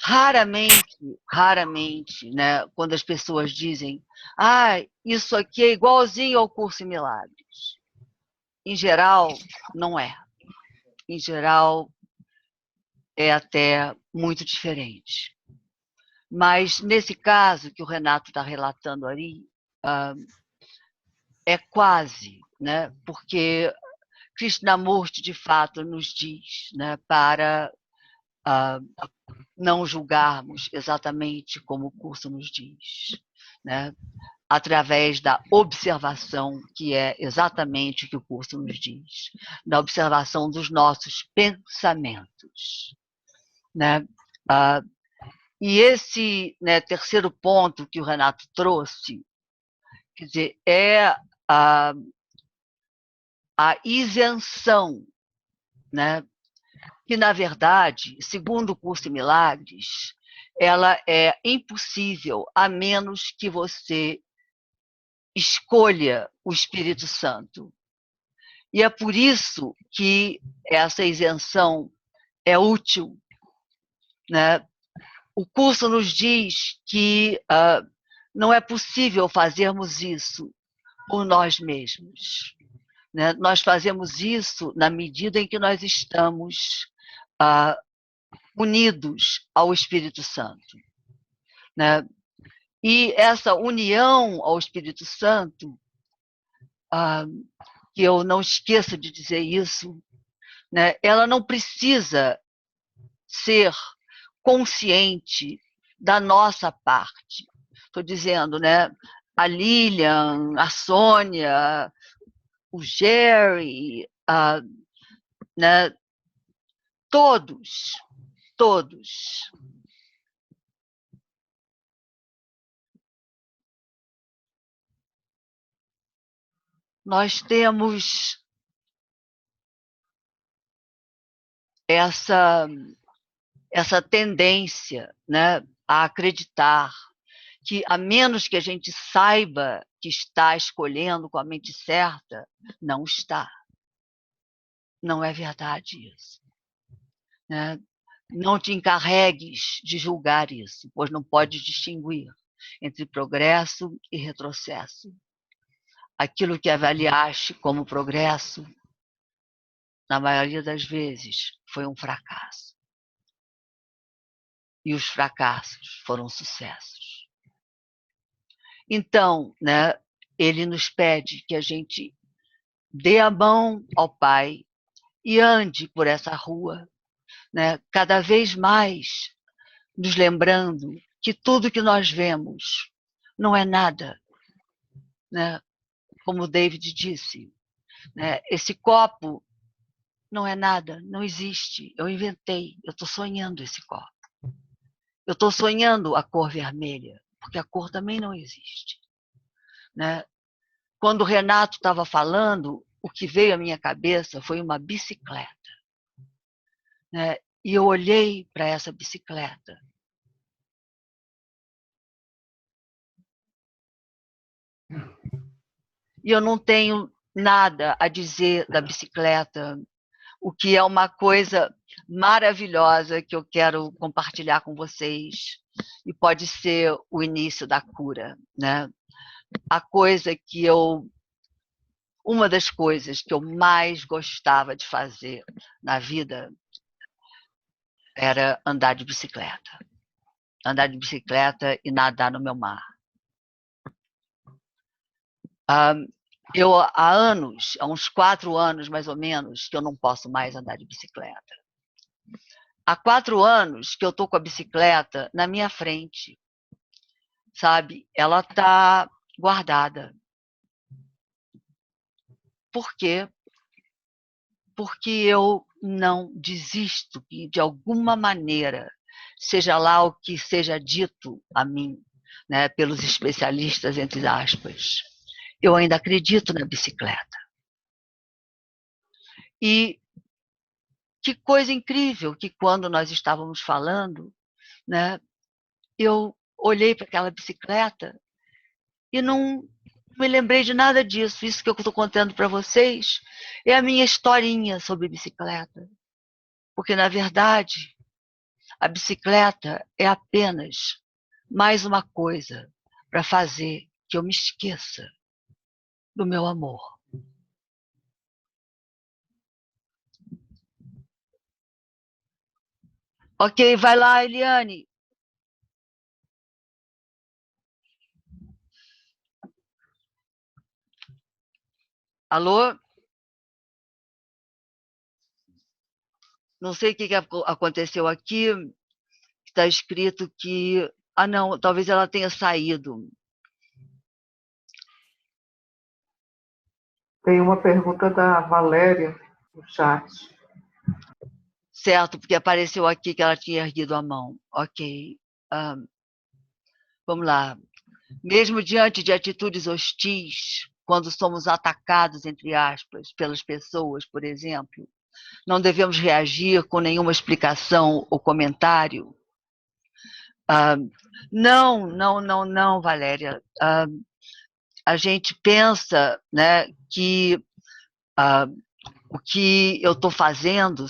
Raramente, né, quando as pessoas dizem, isso aqui é igualzinho ao Curso em Milagres. Em geral, não é. Em geral, é até muito diferente. Mas, nesse caso que o Renato está relatando ali, é quase, né, porque Krishnamurti, de fato, nos diz, né, para não julgarmos exatamente como o curso nos diz, né, através da observação, que é exatamente o que o curso nos diz, da observação dos nossos pensamentos, né? E esse, né, terceiro ponto que o Renato trouxe, quer dizer, é a isenção, né? Que, na verdade, segundo o Curso em Milagres, ela é impossível a menos que você escolha o Espírito Santo. E é por isso que essa isenção é útil, né? O curso nos diz que não é possível fazermos isso por nós mesmos, né? Nós fazemos isso na medida em que nós estamos unidos ao Espírito Santo, né? E essa união ao Espírito Santo, que eu não esqueço de dizer isso, né? Ela não precisa ser consciente da nossa parte. Estou dizendo, né? A Lilian, a Sônia, o Jerry, né? Todos nós temos essa tendência, né, a acreditar que, a menos que a gente saiba que está escolhendo com a mente certa, não está. Não é verdade isso, né? Não te encarregues de julgar isso, pois não podes distinguir entre progresso e retrocesso. Aquilo que avaliaste como progresso, na maioria das vezes, foi um fracasso. E os fracassos foram sucessos. Então, né, ele nos pede que a gente dê a mão ao Pai e ande por essa rua, né, cada vez mais nos lembrando que tudo que nós vemos não é nada, né? Como o David disse, né, esse copo não é nada, não existe, eu inventei, eu estou sonhando esse copo. Eu estou sonhando a cor vermelha, porque a cor também não existe, né? Quando o Renato estava falando, o que veio à minha cabeça foi uma bicicleta, né? E eu olhei para essa bicicleta. E eu não tenho nada a dizer da bicicleta, o que é uma coisa maravilhosa que eu quero compartilhar com vocês, e pode ser o início da cura, né? Uma das coisas que eu mais gostava de fazer na vida era andar de bicicleta. Andar de bicicleta e nadar no meu mar. Eu, há anos, há uns 4 anos mais ou menos, que eu não posso mais andar de bicicleta. Há 4 anos que eu estou com a bicicleta na minha frente, sabe? Ela está guardada. Por quê? Porque eu não desisto que, de alguma maneira, seja lá o que seja dito a mim, né, pelos especialistas, entre aspas, eu ainda acredito na bicicleta. E que coisa incrível que, quando nós estávamos falando, né, eu olhei para aquela bicicleta e não me lembrei de nada disso. Isso que eu estou contando para vocês é a minha historinha sobre bicicleta. Porque, na verdade, a bicicleta é apenas mais uma coisa para fazer que eu me esqueça do meu amor. Ok, vai lá, Eliane. Alô? Não sei o que aconteceu aqui. Está escrito que... Ah, não, talvez ela tenha saído. Tem uma pergunta da Valéria no chat. Certo, porque apareceu aqui que ela tinha erguido a mão. Ok. Vamos lá. Mesmo diante de atitudes hostis, quando somos atacados, entre aspas, pelas pessoas, por exemplo, não devemos reagir com nenhuma explicação ou comentário? Não, Valéria. A gente pensa, né, que o que eu estou fazendo,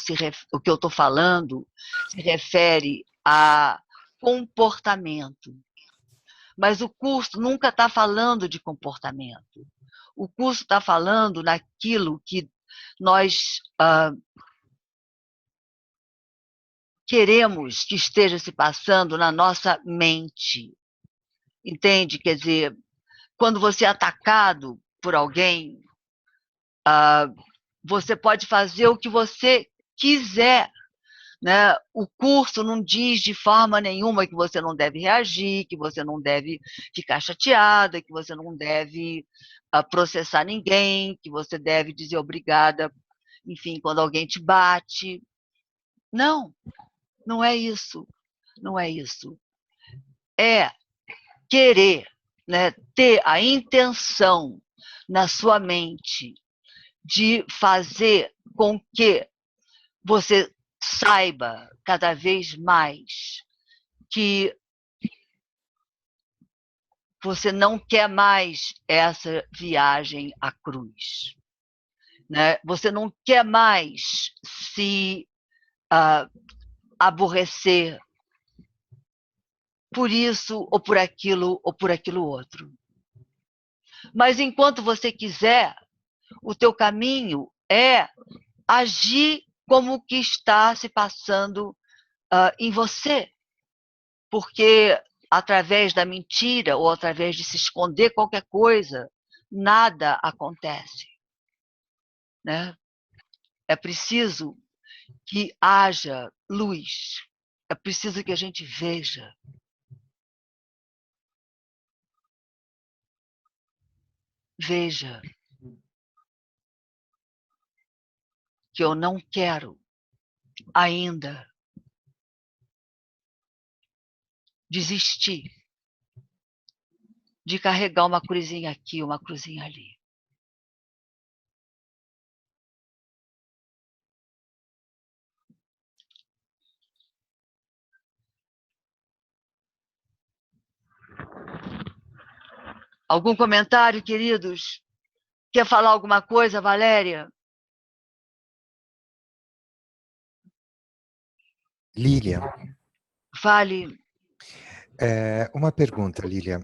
o que eu estou falando, se refere a comportamento. Mas o curso nunca está falando de comportamento. O curso está falando naquilo que nós queremos que esteja se passando na nossa mente. Entende? Quer dizer, quando você é atacado por alguém, você pode fazer o que você quiser, né? O curso não diz de forma nenhuma que você não deve reagir, que você não deve ficar chateada, que você não deve processar ninguém, que você deve dizer obrigada, enfim, quando alguém te bate. Não, não é isso. Não é isso. É querer, né, ter a intenção na sua mente de fazer com que você saiba cada vez mais que você não quer mais essa viagem à cruz, né? Você não quer mais se aborrecer por isso ou por aquilo outro. Mas enquanto você quiser, o teu caminho é agir como o que está se passando em você. Porque através da mentira ou através de se esconder qualquer coisa, nada acontece, né? É preciso que haja luz. É preciso que a gente veja. Veja que eu não quero ainda desistir de carregar uma cruzinha aqui, uma cruzinha ali. Algum comentário, queridos? Quer falar alguma coisa, Valéria? Lília. Fale. Uma pergunta, Lília.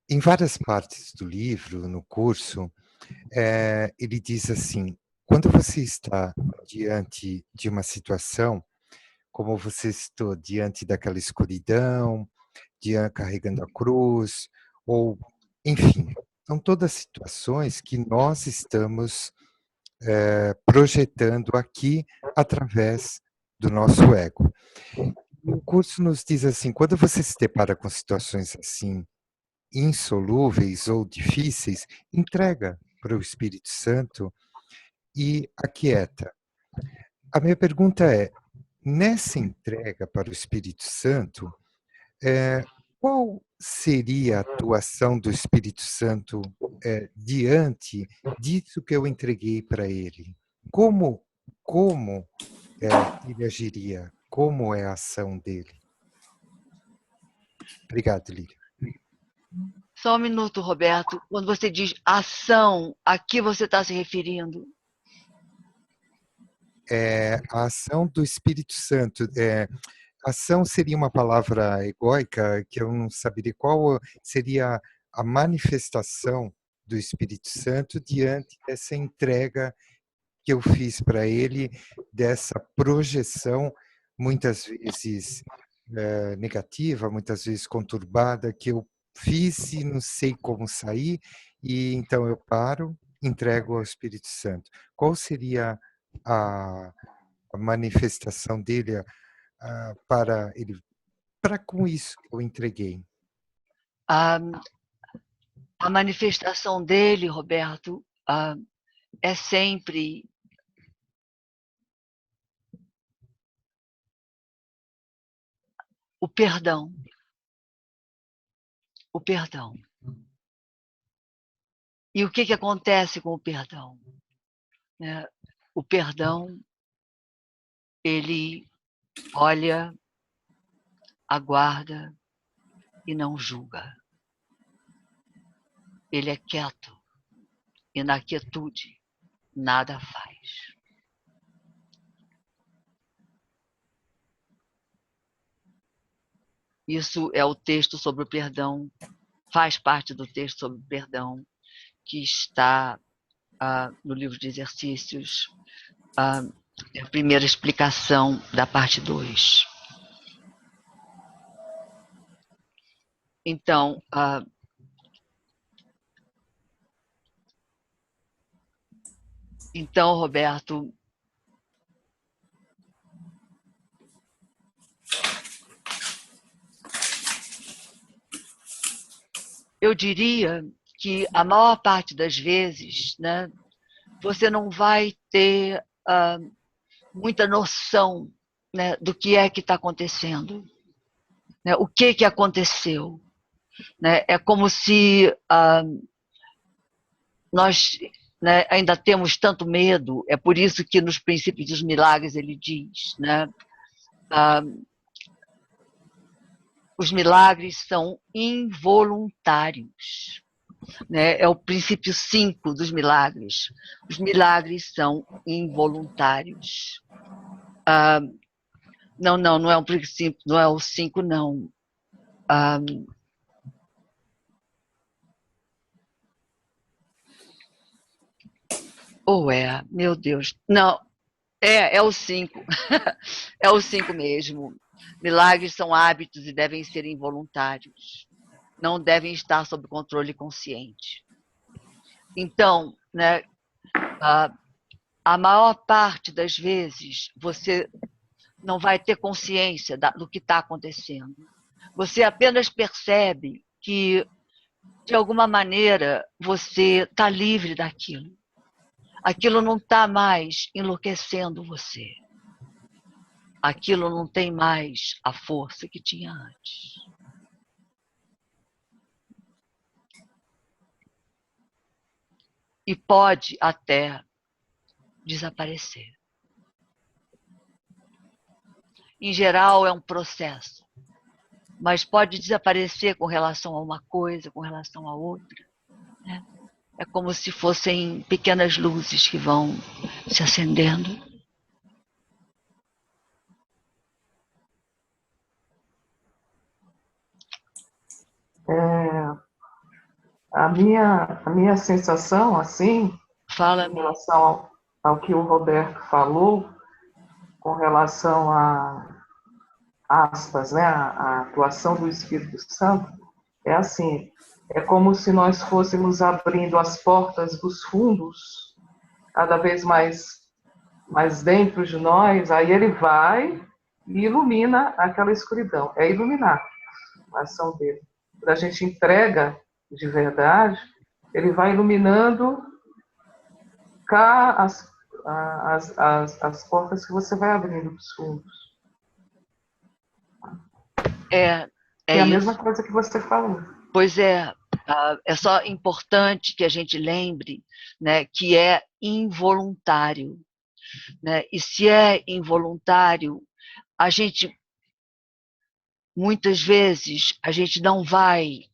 Em várias partes do livro, no curso, ele diz assim: quando você está diante de uma situação, como você estou diante daquela escuridão, carregando a cruz, ou, enfim, são todas situações que nós estamos projetando aqui através do nosso ego. O curso nos diz assim: quando você se depara com situações assim, insolúveis ou difíceis, entrega para o Espírito Santo e aquieta. A minha pergunta é, nessa entrega para o Espírito Santo, qual seria a atuação do Espírito Santo diante disso que eu entreguei para ele? Como ele agiria? Como é a ação dele? Obrigado, Lília. Só um minuto, Roberto. Quando você diz ação, a que você está se referindo? A ação do Espírito Santo. Ação seria uma palavra egóica que eu não saberia qual seria a manifestação do Espírito Santo diante dessa entrega que eu fiz para ele, dessa projeção, muitas vezes negativa, muitas vezes conturbada, que eu fiz e não sei como sair, e então eu paro, entrego ao Espírito Santo. Qual seria a manifestação dele para ele, para com isso que eu entreguei? A manifestação dele, Roberto, é sempre o perdão. O perdão. E o que acontece com o perdão? O perdão, ele olha, aguarda e não julga. Ele é quieto e na quietude nada faz. Isso é o texto sobre o perdão, faz parte do texto sobre o perdão que está no livro de exercícios, a primeira explicação da parte 2. Então, Roberto, eu diria que a maior parte das vezes, né, você não vai ter muita noção, né, do que é que está acontecendo, né, o que aconteceu. né? É como se nós, né, ainda temos tanto medo. É por isso que nos princípios dos milagres ele diz, né, os milagres são involuntários. Né? É o princípio 5 dos milagres. Os milagres são involuntários. Não é um princípio, não é o 5, não. Meu Deus. Não, é o 5. É o 5 mesmo. Milagres são hábitos e devem ser involuntários. Não devem estar sob controle consciente. Então, né, a maior parte das vezes você não vai ter consciência do que está acontecendo. Você apenas percebe que, de alguma maneira, você está livre daquilo. Aquilo não está mais enlouquecendo você. Aquilo não tem mais a força que tinha antes. E pode até desaparecer. Em geral, é um processo, mas pode desaparecer com relação a uma coisa, com relação a outra. Né? É como se fossem pequenas luzes que vão se acendendo. A minha sensação, assim, Fala-me. em relação ao que o Roberto falou, com relação a aspas, né, a atuação do Espírito Santo, é assim, é como se nós fôssemos abrindo as portas dos fundos, cada vez mais dentro de nós, aí ele vai e ilumina aquela escuridão. É iluminar a ação dele. Quando a gente entrega de verdade, ele vai iluminando cá as portas que você vai abrindo dos fundos. É a isso. mesma coisa que você falou. Pois é. É só importante que a gente lembre, né, que é involuntário. Né? E se é involuntário, muitas vezes, a gente não vai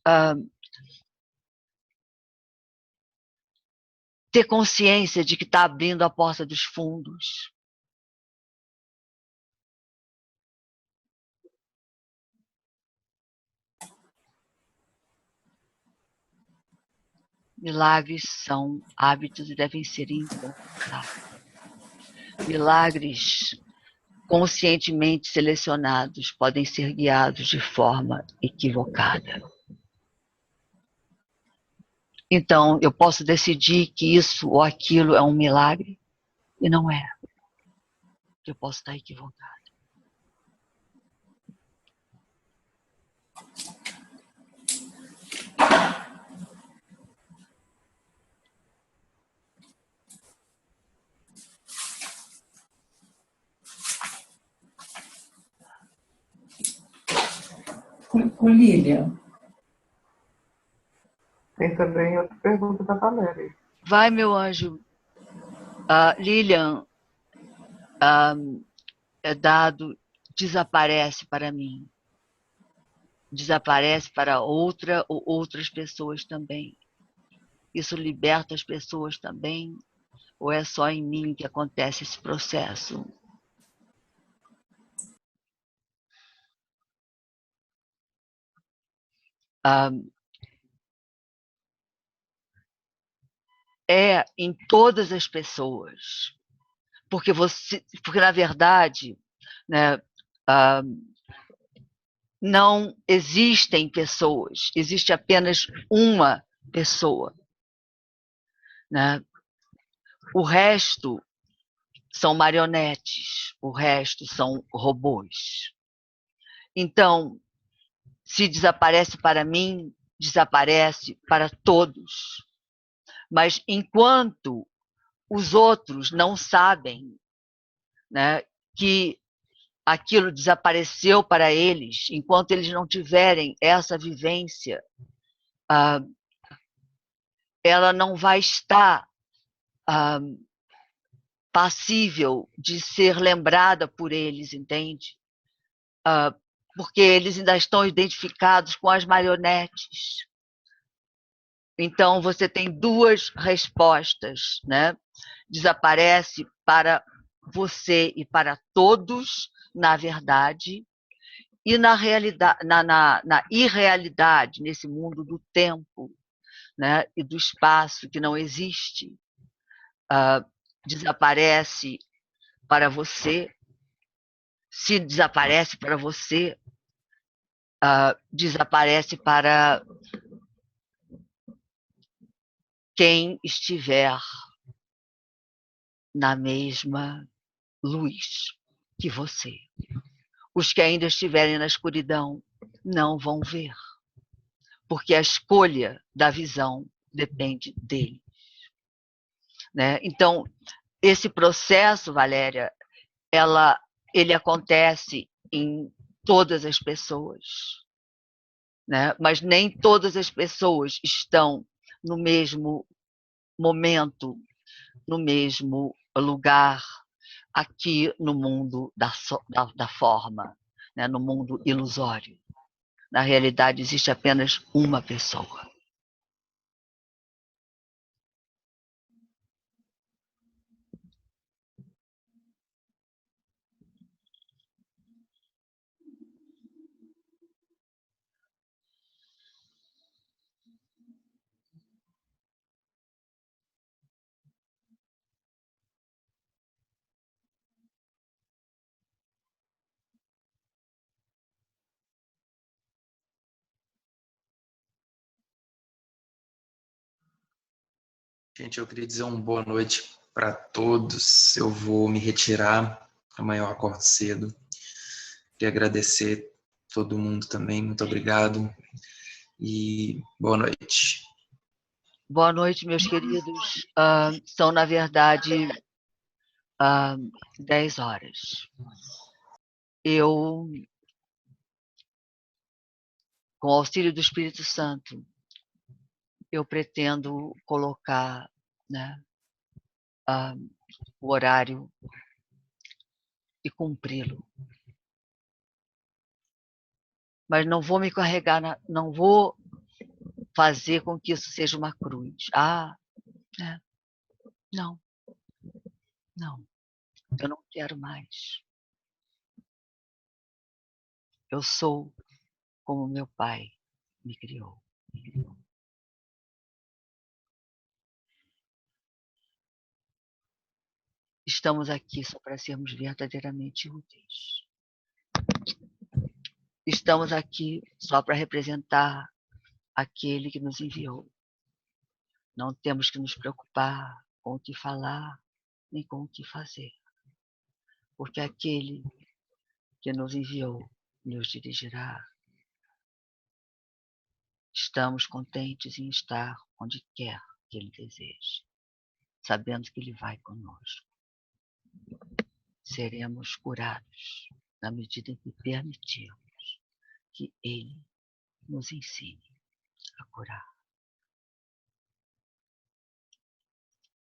ter consciência de que está abrindo a porta dos fundos. Milagres são hábitos e devem ser involuntários. Milagres conscientemente selecionados podem ser guiados de forma equivocada. Então, eu posso decidir que isso ou aquilo é um milagre e não é. Eu posso estar equivocado. Lilian. Tem também outra pergunta da Valéria. Vai, meu anjo. Lilian, é dado, desaparece para mim. Desaparece para outra ou outras pessoas também. Isso liberta as pessoas também? Ou é só em mim que acontece esse processo? É em todas as pessoas. Porque na verdade, né, não existem pessoas, existe apenas uma pessoa. Né? O resto são marionetes, o resto são robôs. Então, se desaparece para mim, desaparece para todos. Mas enquanto os outros não sabem, né, que aquilo desapareceu para eles, enquanto eles não tiverem essa vivência, ela não vai estar passível de ser lembrada por eles, entende? Porque eles ainda estão identificados com as marionetes. Então, você tem duas respostas, né? Desaparece para você e para todos, na verdade, e na realidade, na irrealidade, nesse mundo do tempo, né? E do espaço que não existe, desaparece para você. Se desaparece para você, desaparece para quem estiver na mesma luz que você. Os que ainda estiverem na escuridão não vão ver, porque a escolha da visão depende deles, né? Então, esse processo, Valéria, ele acontece em todas as pessoas, né? Mas nem todas as pessoas estão no mesmo momento, no mesmo lugar, aqui no mundo da forma, né? No mundo ilusório. Na realidade, existe apenas uma pessoa. Gente, eu queria dizer uma boa noite para todos. Eu vou me retirar, amanhã eu acordo cedo. Queria agradecer todo mundo também, muito obrigado e boa noite. Boa noite, meus queridos. São, na verdade, 10 horas. Eu, com o auxílio do Espírito Santo, eu pretendo colocar, né, o horário e cumpri-lo. Mas não vou me carregar, não vou fazer com que isso seja uma cruz. Né? Não, eu não quero mais. Eu sou como meu pai me criou. Estamos aqui só para sermos verdadeiramente úteis. Estamos aqui só para representar aquele que nos enviou. Não temos que nos preocupar com o que falar, nem com o que fazer. Porque aquele que nos enviou nos dirigirá. Estamos contentes em estar onde quer que Ele deseje, sabendo que Ele vai conosco. Seremos curados na medida em que permitirmos que Ele nos ensine a curar.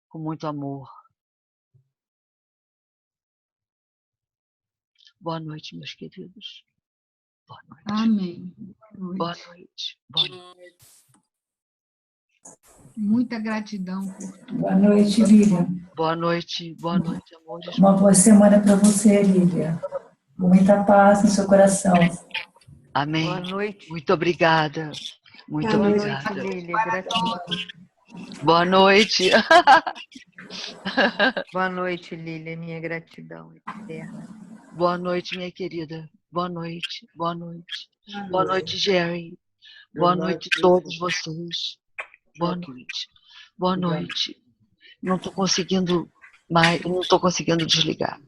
Com muito amor. Boa noite, meus queridos. Boa noite. Amém. Boa noite. Boa noite. Muita gratidão por tudo. Boa noite, Lília. Boa noite, amores. Uma boa semana para você, Lília. Muita paz no seu coração. Amém. Boa noite. Muito obrigada. Muito Boa obrigada. noite, Lília. Gratidão. Boa noite. Boa noite, Lília. Minha gratidão eterna. Boa noite, minha querida. Boa noite. Boa noite. Boa noite, Jerry. Boa noite a todos vocês. Boa noite. Boa noite. Não estou conseguindo mais, não estou conseguindo desligar.